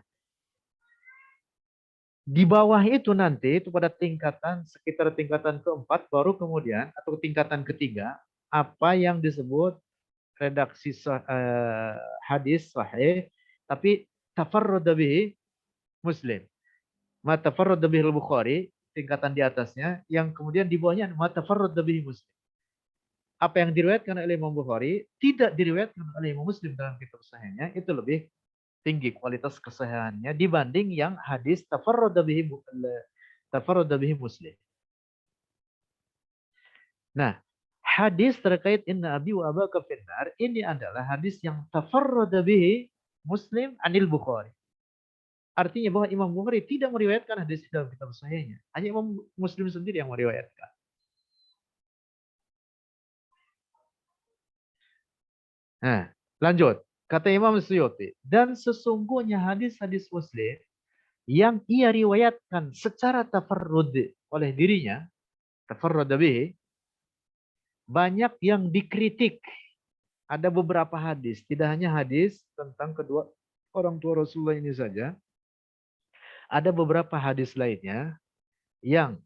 di bawah itu nanti itu pada sekitar tingkatan keempat baru kemudian atau tingkatan ketiga apa yang disebut redaksi hadis sahih tapi tafarrada bihi Muslim. Ma tafarrada bihi al-Bukhari tingkatan di atasnya yang kemudian di bawahnya ma tafarrada bihi Muslim. Apa yang diriwayatkan oleh Imam Bukhari tidak diriwayatkan oleh Imam Muslim dalam kitab sahihnya itu lebih tinggi kualitas kesahihannya dibanding yang hadis tafarrada bihi Muslim. Nah, hadis terkait inna abi wa abaka finnar ini adalah hadis yang tafarrada bihi Muslim anil Bukhari. Artinya bahwa Imam Bukhari tidak meriwayatkan hadis dalam kitab sahihnya. Hanya Imam Muslim sendiri yang meriwayatkan. Nah, lanjut. Kata Imam Suyuti, dan sesungguhnya hadis-hadis Muslim yang ia riwayatkan secara tafarrud oleh dirinya, tafarrud bihi, banyak yang dikritik. Ada beberapa hadis, tidak hanya hadis tentang kedua orang tua Rasulullah ini saja. Ada beberapa hadis lainnya yang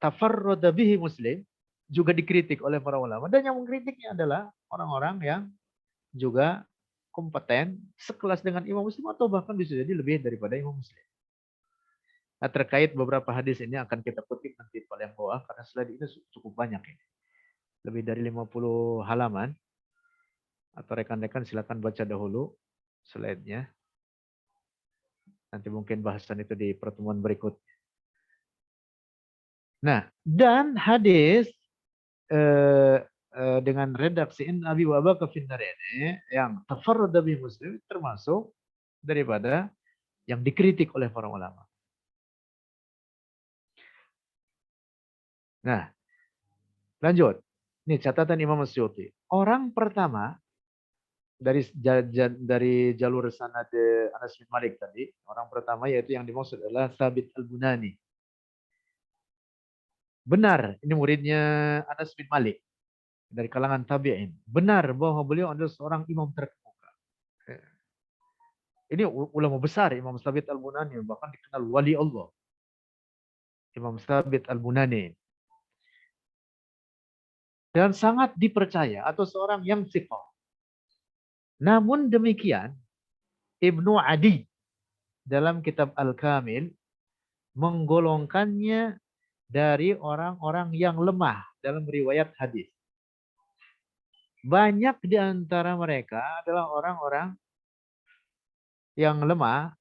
tafarrud bihi Muslim juga dikritik oleh para ulama. Dan yang mengkritiknya adalah orang-orang yang juga kompeten sekelas dengan Imam Muslim atau bahkan bisa jadi lebih daripada Imam Muslim. Nah, terkait beberapa hadis ini akan kita kutip nanti paling bawah karena slide ini cukup banyak ini. Lebih dari 50 halaman. Atau rekan-rekan silakan baca dahulu slide-nya. Nanti mungkin bahasan itu di pertemuan berikutnya. Nah, dan hadis dengan redaksi in abi wa abaka finnar ini yang tafarrada bi Muslim termasuk daripada yang dikritik oleh para ulama. Nah, lanjut. Ini catatan Imam Suyuti. Orang pertama dari jalur sanad Anas bin Malik tadi, orang pertama yaitu yang dimaksud adalah Thabit Al-Bunani. Benar, ini muridnya Anas bin Malik. dari kalangan tabi'in. Benar bahwa beliau adalah seorang imam terkemuka. Ini ulama besar, Imam Sabit Al-Bunani, bahkan dikenal wali Allah. Imam Sabit Al-Bunani. Dan sangat dipercaya atau seorang yang thiqah. Namun demikian, Ibnu Adi dalam kitab Al-Kamil menggolongkannya dari orang-orang yang lemah dalam riwayat hadis. Banyak di antara mereka adalah orang-orang yang lemah.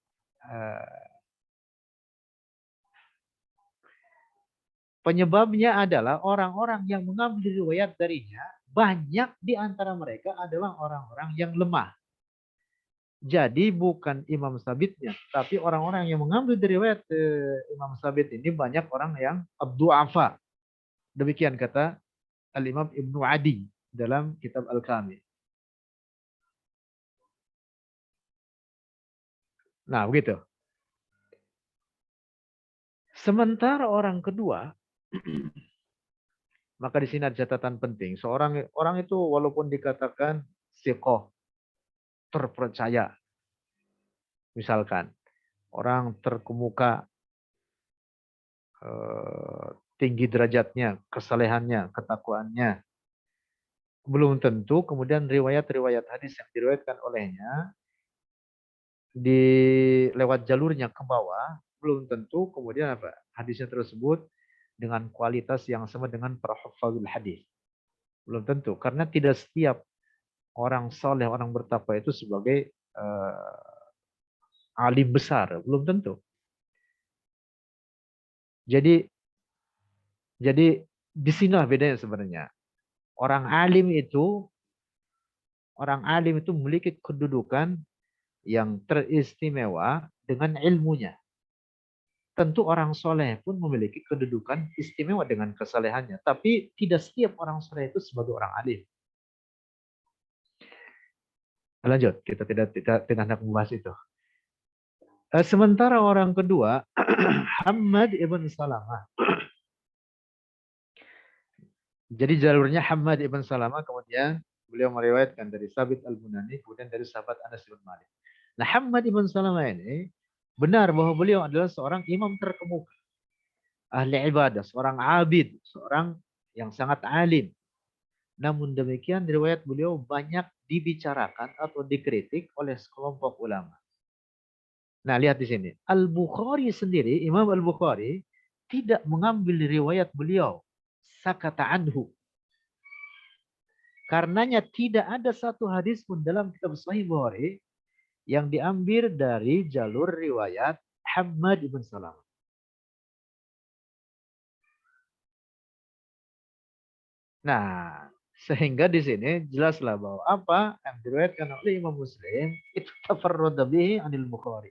Penyebabnya adalah orang-orang yang mengambil riwayat darinya, banyak di antara mereka adalah orang-orang yang lemah. Jadi bukan Imam Sabitnya, tapi orang-orang yang mengambil dari riwayat Imam Sabit ini banyak orang yang abdu'afa. Demikian kata Al-Imam Ibnu Adi dalam kitab Al-Kamil. Nah, begitu. Sementara orang kedua, maka di sini ada catatan penting. Seorang orang itu walaupun dikatakan siqah, terpercaya. Misalkan orang terkemuka, tinggi derajatnya, kesalehannya, ketakwaannya. Belum tentu kemudian riwayat-riwayat hadis yang diriwayatkan olehnya di lewat jalurnya ke bawah, belum tentu kemudian apa hadisnya tersebut dengan kualitas yang sama dengan para hufadzul hadis. Belum tentu, karena tidak setiap orang soleh, orang bertakwa itu sebagai alim besar, belum tentu. Jadi di sinilah bedanya sebenarnya. Orang alim itu memiliki kedudukan yang teristimewa dengan ilmunya. Tentu orang soleh pun memiliki kedudukan istimewa dengan kesalehannya. Tapi tidak setiap orang soleh itu sebagai orang alim. Lanjut, kita tidak hendak membahas itu. Sementara orang kedua, Hammad ibn Salamah. Jadi jalurnya Hammad ibn Salamah, kemudian beliau meriwayatkan dari Sabit Al-Bunani, kemudian dari sahabat Anas bin Malik. Nah, Hammad ibn Salamah ini benar bahwa beliau adalah seorang imam terkemuka, ahli ibadah, seorang abid, seorang yang sangat alim. Namun demikian riwayat beliau banyak dibicarakan atau dikritik oleh sekelompok ulama. Nah, lihat di sini. Al-Bukhari sendiri, Imam Al-Bukhari tidak mengambil riwayat beliau. Sakata anhu. Karenanya tidak ada satu hadis pun dalam kitab Sahih Bukhari yang diambil dari jalur riwayat Hammad ibn Salamah. Nah, sehingga di sini jelaslah bahwa apa yang diriwayatkan oleh Imam Muslim itu tafarrada bihi anil Bukhari.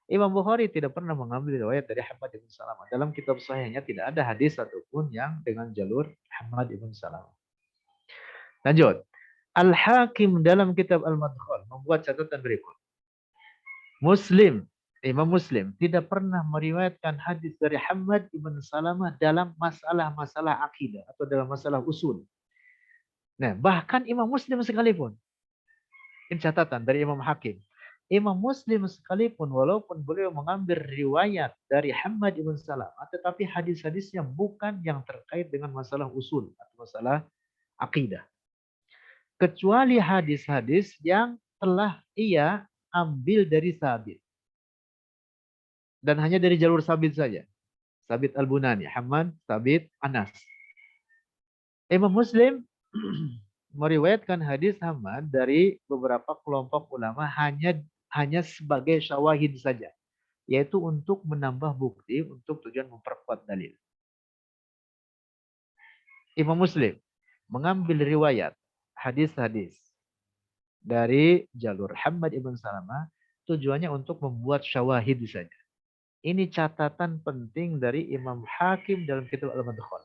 Imam Bukhari tidak pernah mengambil riwayat dari Hammad ibn Salamah. Dalam kitab sahihnya tidak ada hadis satupun yang dengan jalur Hammad ibn Salamah. Lanjut. Al-Hakim dalam kitab Al-Madkhal membuat catatan berikut. Imam Muslim tidak pernah meriwayatkan hadis dari Hammad ibn Salamah dalam masalah-masalah akidah atau dalam masalah usul. Nah, bahkan Imam Muslim sekalipun. Ini catatan dari Imam Hakim. Imam Muslim sekalipun walaupun beliau mengambil riwayat dari Hammad ibn Salamah, tetapi hadis-hadisnya bukan yang terkait dengan masalah usul atau masalah akidah. Kecuali hadis-hadis yang telah ia ambil dari Sabit. Dan hanya dari jalur Sabit saja. Sabit Al-Bunani, Hammad, Sabit, Anas. Imam Muslim meriwayatkan hadis Hammad dari beberapa kelompok ulama hanya sebagai syawahid saja. Yaitu untuk menambah bukti, untuk tujuan memperkuat dalil. Imam Muslim mengambil riwayat hadis-hadis dari jalur Hammad ibn Salamah tujuannya untuk membuat syawahid saja. Ini catatan penting dari Imam Hakim dalam kitab Al-Madkhal.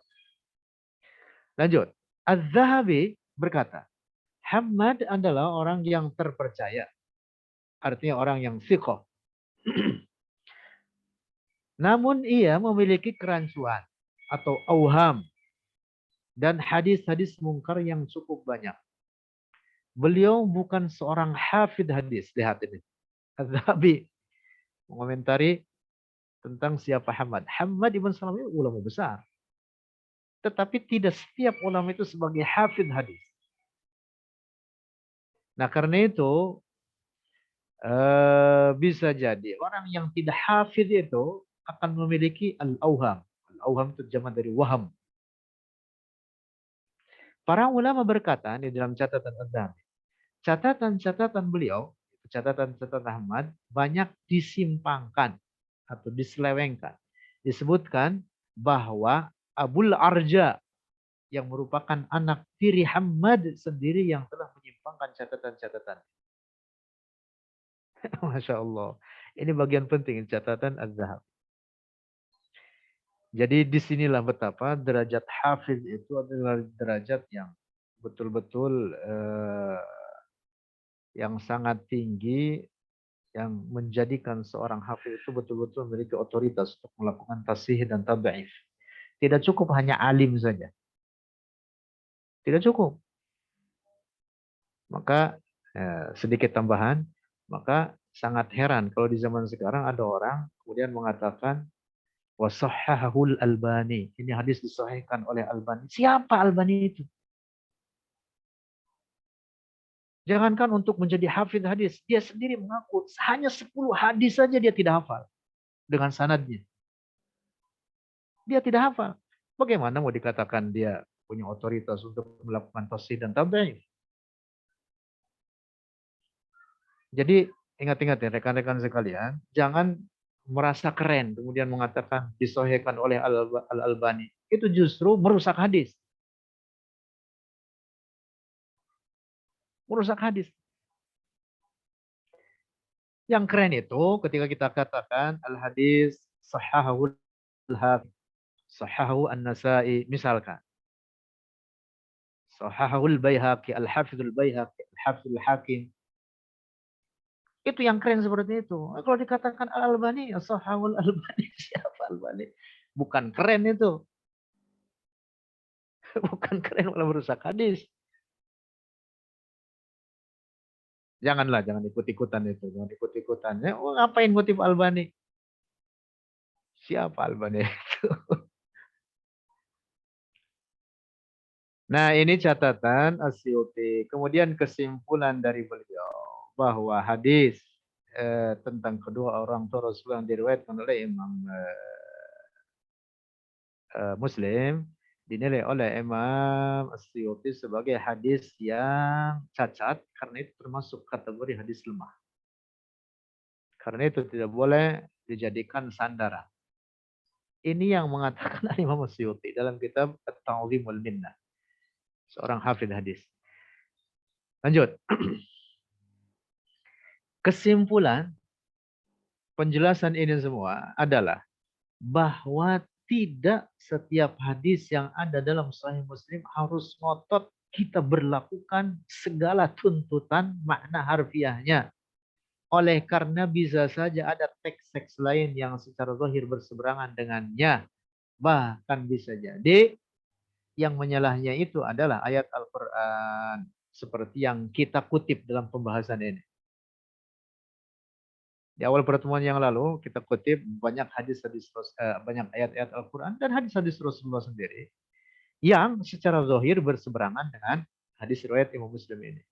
Lanjut. Az-Zahabi berkata, Hammad adalah orang yang terpercaya. Artinya orang yang thiqah. Namun ia memiliki kerancuan atau auham. dan hadis-hadis mungkar yang cukup banyak. Beliau bukan seorang hafidh hadis. Lihat ini. Az-Zahabi mengomentari tentang siapa Hamad. Hamad ibn Salam itu ulama besar. Tetapi tidak setiap ulama itu sebagai hafidh hadis. Nah karena itu bisa jadi orang yang tidak hafidh itu akan memiliki al-auham. Al-auham itu jamak dari waham. Para ulama berkata di dalam catatan Az-Zahabi, catatan-catatan beliau, catatan-catatan Ahmad banyak disimpangkan atau diselewengkan. Disebutkan bahwa Abul Arja yang merupakan anak tiri Hamad sendiri yang telah menyimpangkan catatan-catatan. Masya Allah. Ini bagian penting catatan Az-Zahab. Jadi disinilah betapa derajat hafiz itu adalah derajat yang betul-betul yang sangat tinggi, yang menjadikan seorang hafiz itu betul-betul memiliki otoritas untuk melakukan tasih dan tad'if. Tidak cukup hanya alim saja. Tidak cukup. Maka sedikit tambahan, maka sangat heran kalau di zaman sekarang ada orang kemudian mengatakan wasahhahul Albani. Ini hadis disahihkan oleh Albani. Siapa Albani itu? Jangankan untuk menjadi hafidh hadis, dia sendiri mengaku hanya 10 hadis saja dia tidak hafal dengan sanadnya. Dia tidak hafal. Bagaimana mau dikatakan dia punya otoritas untuk melakukan tasih dan tabi'in? Jadi ingat-ingat ya rekan-rekan sekalian, jangan merasa keren kemudian mengatakan disahihkan oleh Al-Albani. Itu justru merusak hadis. Merusak hadis. Yang keren itu ketika kita katakan al-hadis sahhahu al-hafiz, sahhahu an-Nasa'i misalkan. Sahhahu al-Baihaqi, al-Hafiz al-Baihaqi, al-Hafiz al-Hakim. Itu yang keren seperti itu. Kalau dikatakan Al-Albani, ya sahhahu al-Albani, siapa Albani? Bukan keren itu. Bukan keren malah merusak hadis. Janganlah, jangan ikut-ikutan itu. Jangan ikut-ikutannya. Oh, ngapain ngutip Albani? Siapa Albani itu? Nah, ini catatan Asyuti. Kemudian kesimpulan dari beliau bahwa hadis tentang kedua orang tua Rasulullah yang diriwayatkan oleh Imam Muslim dinilai oleh Imam Asyuti sebagai hadis yang cacat karena itu termasuk kategori hadis lemah. Karena itu tidak boleh dijadikan sandaran. Ini yang mengatakan Imam Asyuti dalam kitab At-Ta'zimul Minnah. Seorang hafidh hadis. Lanjut. Kesimpulan penjelasan ini semua adalah bahwa tidak setiap hadis yang ada dalam Sahih Muslim harus ngotot kita berlakukan segala tuntutan makna harfiahnya. Oleh karena bisa saja ada teks-teks lain yang secara zahir berseberangan dengannya. Bahkan bisa jadi yang menyalahnya itu adalah ayat Al-Quran. Seperti yang kita kutip dalam pembahasan ini. Di awal pertemuan yang lalu kita kutip banyak hadis-hadis banyak ayat-ayat Al-Qur'an dan hadis-hadis Rasulullah sendiri yang secara zahir berseberangan dengan hadis riwayat Imam Muslim ini.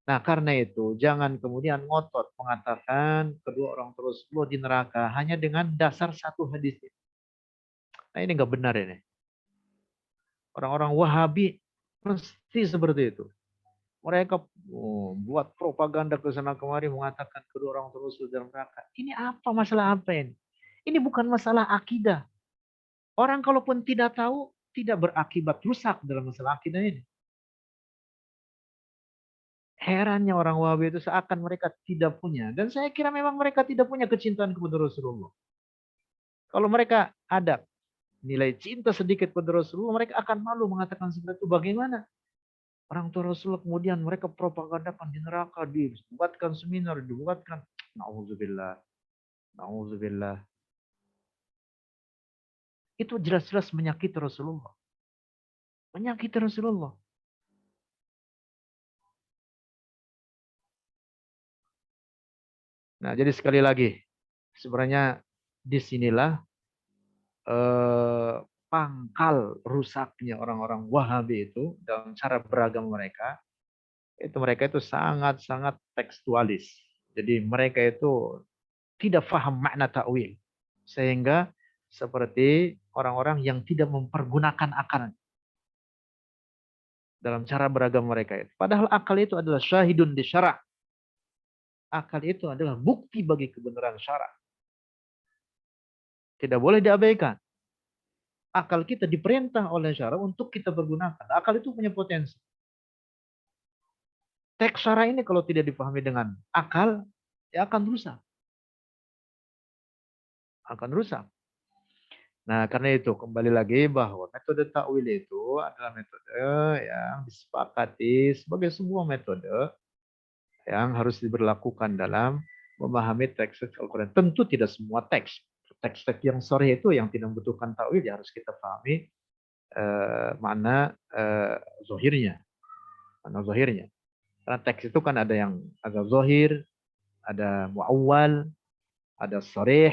Nah, karena itu jangan kemudian ngotot mengatakan kedua orang Rasulullah di neraka hanya dengan dasar satu hadis. Nah, ini enggak benar ini. Orang-orang Wahabi mesti seperti itu. Mereka buat propaganda ke sana kemari mengatakan kedua orang terus dalam neraka. Ini apa masalah apa ini? Ini bukan masalah akidah. Orang kalaupun tidak tahu tidak berakibat rusak dalam masalah akidah ini. Herannya orang Wahabi itu seakan mereka tidak punya. Dan saya kira memang mereka tidak punya kecintaan kepada Rasulullah. Kalau mereka ada nilai cinta sedikit kepada Rasulullah, mereka akan malu mengatakan seperti itu. Bagaimana? Orang tua Rasulullah kemudian mereka propagandakan di neraka, dibuatkan seminar, dibuatkan. Na'udzubillah. Na'udzubillah. Itu jelas-jelas menyakiti Rasulullah. Menyakiti Rasulullah. Nah, jadi sekali lagi, sebenarnya disinilah pangkal rusaknya orang-orang Wahabi itu dalam cara beragama mereka. Mereka itu sangat-sangat tekstualis. Jadi mereka itu tidak paham makna ta'wil. Sehingga seperti orang-orang yang tidak mempergunakan akal dalam cara beragama mereka itu. Padahal akal itu adalah syahidun di syara'. Akal itu adalah bukti bagi kebenaran syara'. Tidak boleh diabaikan. Akal kita diperintah oleh syara' untuk kita pergunakan. Akal itu punya potensi. Teks syara' ini kalau tidak dipahami dengan akal, ya akan rusak. Akan rusak. Nah, karena itu kembali lagi bahwa metode takwil itu adalah metode yang disepakati sebagai sebuah metode yang harus diberlakukan dalam memahami teks Al-Quran. Tentu tidak semua teks. Teks-teks yang sharih itu yang tidak membutuhkan takwil ya harus kita pahami makna zohirnya. Makna zohirnya. Karena teks itu kan ada yang agak zohir, ada muawwal, ada sharih,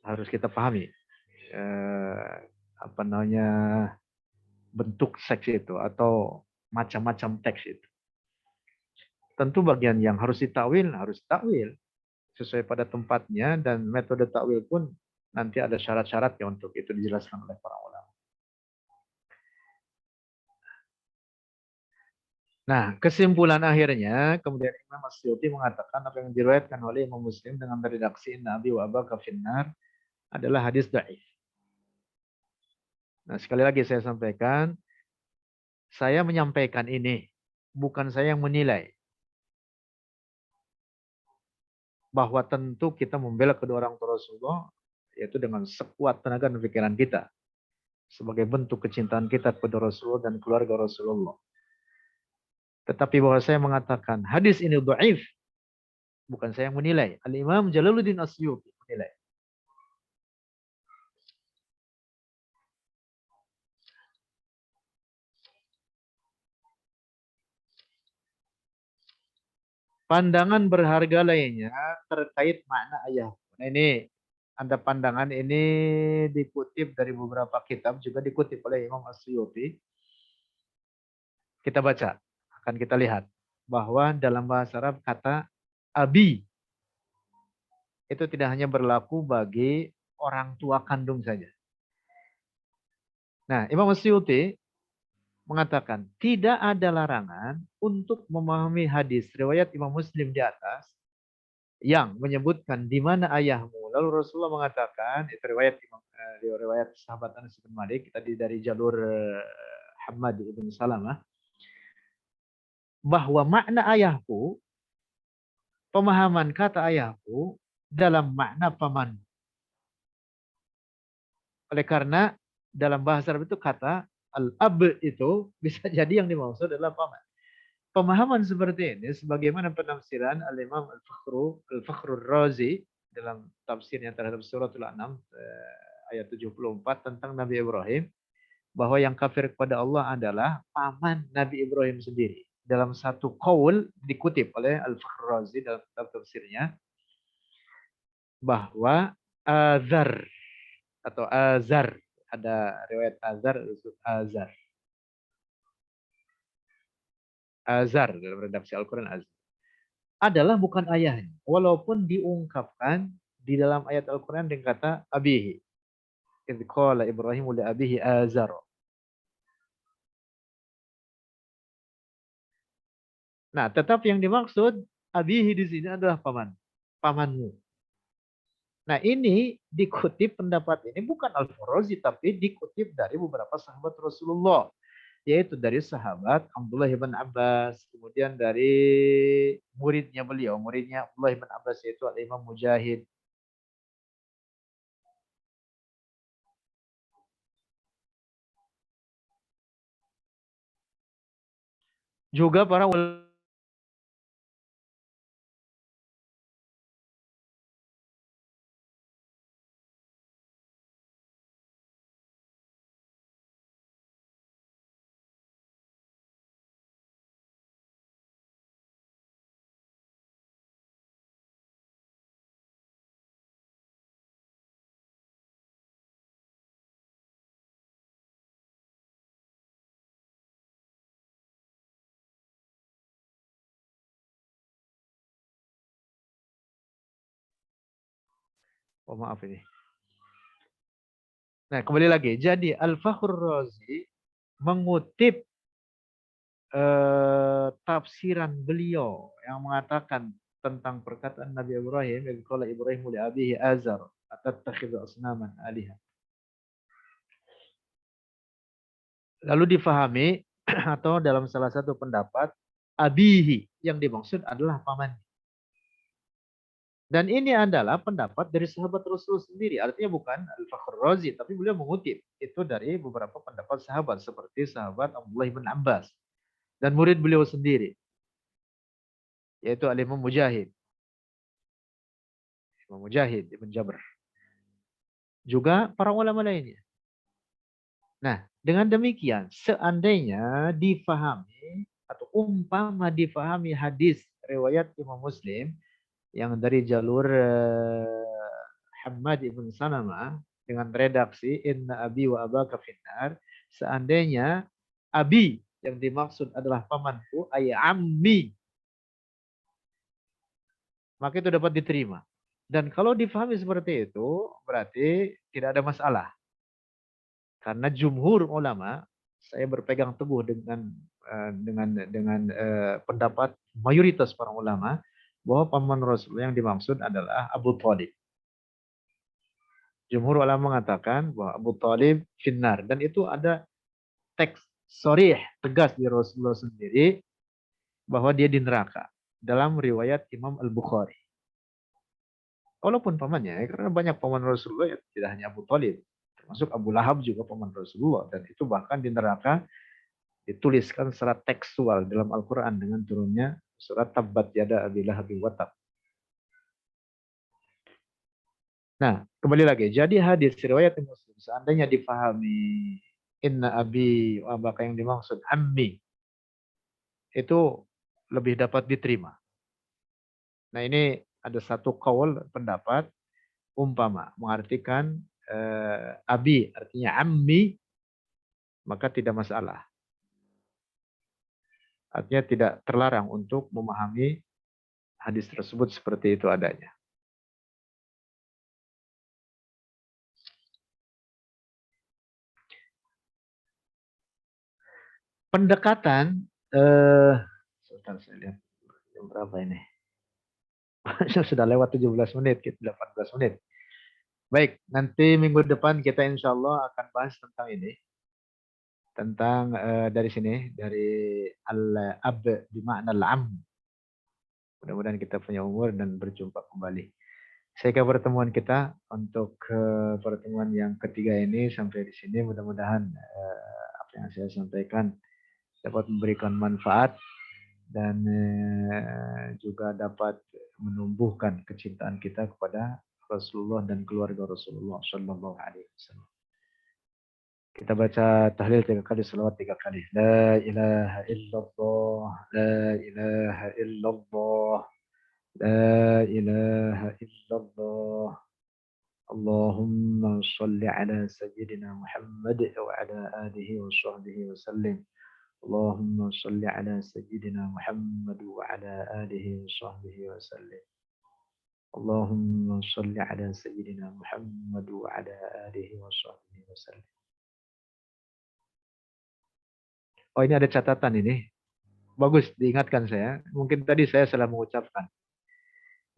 harus kita pahami apa namanya bentuk teks itu atau macam-macam teks itu. Tentu bagian yang harus ditakwil harus takwil sesuai pada tempatnya dan metode takwil pun nanti ada syarat-syaratnya untuk itu dijelaskan oleh para ulama. Nah, kesimpulan akhirnya kemudian Imam Asyuti mengatakan apa yang diriwayatkan oleh Imam Muslim dengan redaksi Nabi wa abaka finnar adalah hadis dhaif. Nah, sekali lagi saya sampaikan, saya menyampaikan ini, bukan saya yang menilai. Bahwa tentu kita membela kedua orang tua Rasulullah, yaitu dengan sekuat tenaga dan pikiran kita. Sebagai bentuk kecintaan kita kepada Rasulullah dan keluarga Rasulullah. Tetapi bahwa saya mengatakan hadis ini dhaif, bukan saya yang menilai. Al-Imam Jalaluddin Asyuti menilai. Pandangan berharga lainnya terkait makna ayat. Nah, ini ada pandangan ini dikutip dari beberapa kitab, juga dikutip oleh Imam Asyuti. Kita baca, akan kita lihat bahwa dalam bahasa Arab kata abi itu tidak hanya berlaku bagi orang tua kandung saja. Nah, Imam Asyuti mengatakan tidak ada larangan untuk memahami hadis riwayat Imam Muslim di atas yang menyebutkan di mana ayahmu. Lalu Rasulullah mengatakan itu riwayat sahabat Anas bin Malik tadi dari jalur Hamad bin Salamah bahwa makna ayahku, pemahaman kata ayahku dalam makna paman. Oleh karena dalam bahasa Arab itu kata al-ab itu bisa jadi yang dimaksud adalah paman. Pemahaman seperti ini sebagaimana penafsiran Al-Imam Al-Fakhrur Razi dalam tafsirnya terhadap suratul An'am ayat 74 tentang Nabi Ibrahim bahwa yang kafir kepada Allah adalah paman Nabi Ibrahim sendiri. Dalam satu qaul dikutip oleh Al-Fakhrur Razi dalam tafsirnya bahwa Azar atau Azar, ada riwayat Azar, Azar. Azar dalam redaksi Al-Quran Azar. Adalah bukan ayahnya. Walaupun diungkapkan di dalam ayat Al-Quran dengan kata abihi. Idh qala Ibrahim li abihi Azar. Nah, tetap yang dimaksud abihi di sini adalah paman. Pamanmu. Nah, ini dikutip pendapat ini bukan Al-Farazi tapi dikutip dari beberapa sahabat Rasulullah. Yaitu dari sahabat Abdullah bin Abbas, kemudian dari muridnya beliau, muridnya Abdullah bin Abbas yaitu Al-Imam Mujahid. Juga para ulama Oh maaf ini. Nah kembali lagi. Jadi Al-Fakhr Razi mengutip tafsiran beliau yang mengatakan tentang perkataan Nabi Ibrahim, qala Ibrahim li abihi Azar atattakhidhu asnaman aliha. Lalu difahami atau dalam salah satu pendapat abihi yang dimaksud adalah paman. Dan ini adalah pendapat dari sahabat Rasul sendiri. Artinya bukan Al-Fakhr Razi, tapi beliau mengutip itu dari beberapa pendapat sahabat seperti sahabat Abdullah bin Abbas dan murid beliau sendiri, yaitu Al-Imam Mujahid. Imam Mujahid Ibn Jabr. Juga para ulama lainnya. Nah, dengan demikian, seandainya difahami atau umpama difahami hadis riwayat Imam Muslim yang dari jalur Hammad ibn Salama dengan redaksi Inna abi wa abaka finnar, seandainya abi yang dimaksud adalah pamanku, ayah ammi, maka itu dapat diterima. Dan kalau difahami seperti itu, berarti tidak ada masalah. Karena jumhur ulama, saya berpegang teguh dengan pendapat mayoritas para ulama bahwa paman Rasul yang dimaksud adalah Abu Thalib. Jumhur ulama mengatakan bahwa Abu Thalib finnar, dan itu ada teks sharih tegas di Rasulullah sendiri bahwa dia di neraka dalam riwayat Imam Al-Bukhari. Walaupun pamannya, karena banyak paman Rasulullah ya, tidak hanya Abu Thalib, termasuk Abu Lahab juga paman Rasulullah, dan itu bahkan di neraka dituliskan secara tekstual dalam Al-Quran dengan turunnya surat Tabbat Yada Abi Lahab wa Tab. Nah, kembali lagi. Jadi hadis riwayat Muslim seandainya difahami inna abi wa abaka yang dimaksud ammi, itu lebih dapat diterima. Nah, ini ada satu kaul pendapat umpama mengartikan abi artinya ammi, maka tidak masalah. Artinya tidak terlarang untuk memahami hadis tersebut seperti itu adanya. Pendekatan, sebentar saya lihat jam berapa ini. Sudah lewat 17 menit, 18 menit. Baik, nanti minggu depan kita insya Allah akan bahas tentang ini. Tentang dari sini, dari al-ab di makna al-am. Mudah-mudahan kita punya umur dan berjumpa kembali. Saya kira pertemuan kita untuk pertemuan yang ketiga ini sampai di sini. Mudah-mudahan apa yang saya sampaikan dapat memberikan manfaat dan juga dapat menumbuhkan kecintaan kita kepada Rasulullah dan keluarga Rasulullah Shallallahu Alaihi Wasallam. Kita baca tahlil 3 kali, salawat 3 kali. La ilaha illallah, la ilaha illallah, la ilaha illallah. Allahumma salli ala sayyidina Muhammad wa ala alihi wa sahbihi wa sallim. اللهم صل على سيدنا محمد وعلى آله وصحبه وسلم اللهم صل على سيدنا محمد وعلى آله وصحبه وسلم. Oh, ini ada catatan ini. Bagus diingatkan saya. Mungkin tadi saya salah mengucapkan.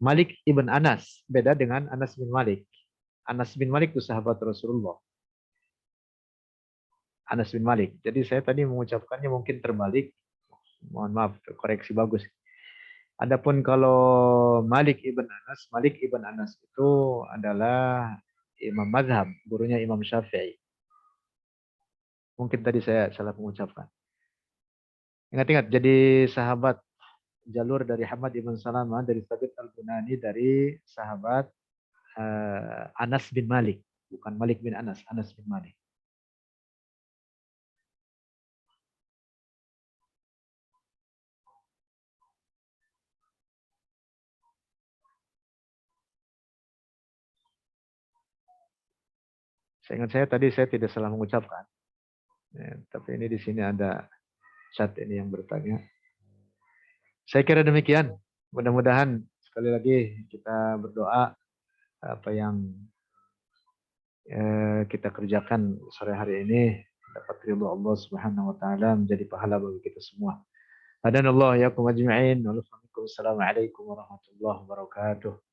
Malik ibn Anas beda dengan Anas bin Malik. Anas bin Malik itu sahabat Rasulullah. Anas bin Malik. Jadi saya tadi mengucapkannya mungkin terbalik. Mohon maaf, koreksi bagus. Adapun kalau Malik ibn Anas itu adalah imam mazhab, gurunya Imam Syafi'i. Mungkin tadi saya salah mengucapkan. Ingat-ingat, jadi sahabat jalur dari Hamad ibn Salamah, dari Thabit al-Bunani, dari sahabat Anas bin Malik. Bukan Malik bin Anas, Anas bin Malik. Seingat saya tadi saya tidak salah mengucapkan. Ya, tapi ini di sini ada chat ini yang bertanya. Saya kira demikian. Mudah-mudahan sekali lagi kita berdoa apa yang kita kerjakan sore hari ini dapat ridho Allah Subhanahu wa taala, menjadi pahala bagi kita semua. Hadanallahu yakum ajma'in. Wassalamualaikum warahmatullahi wabarakatuh.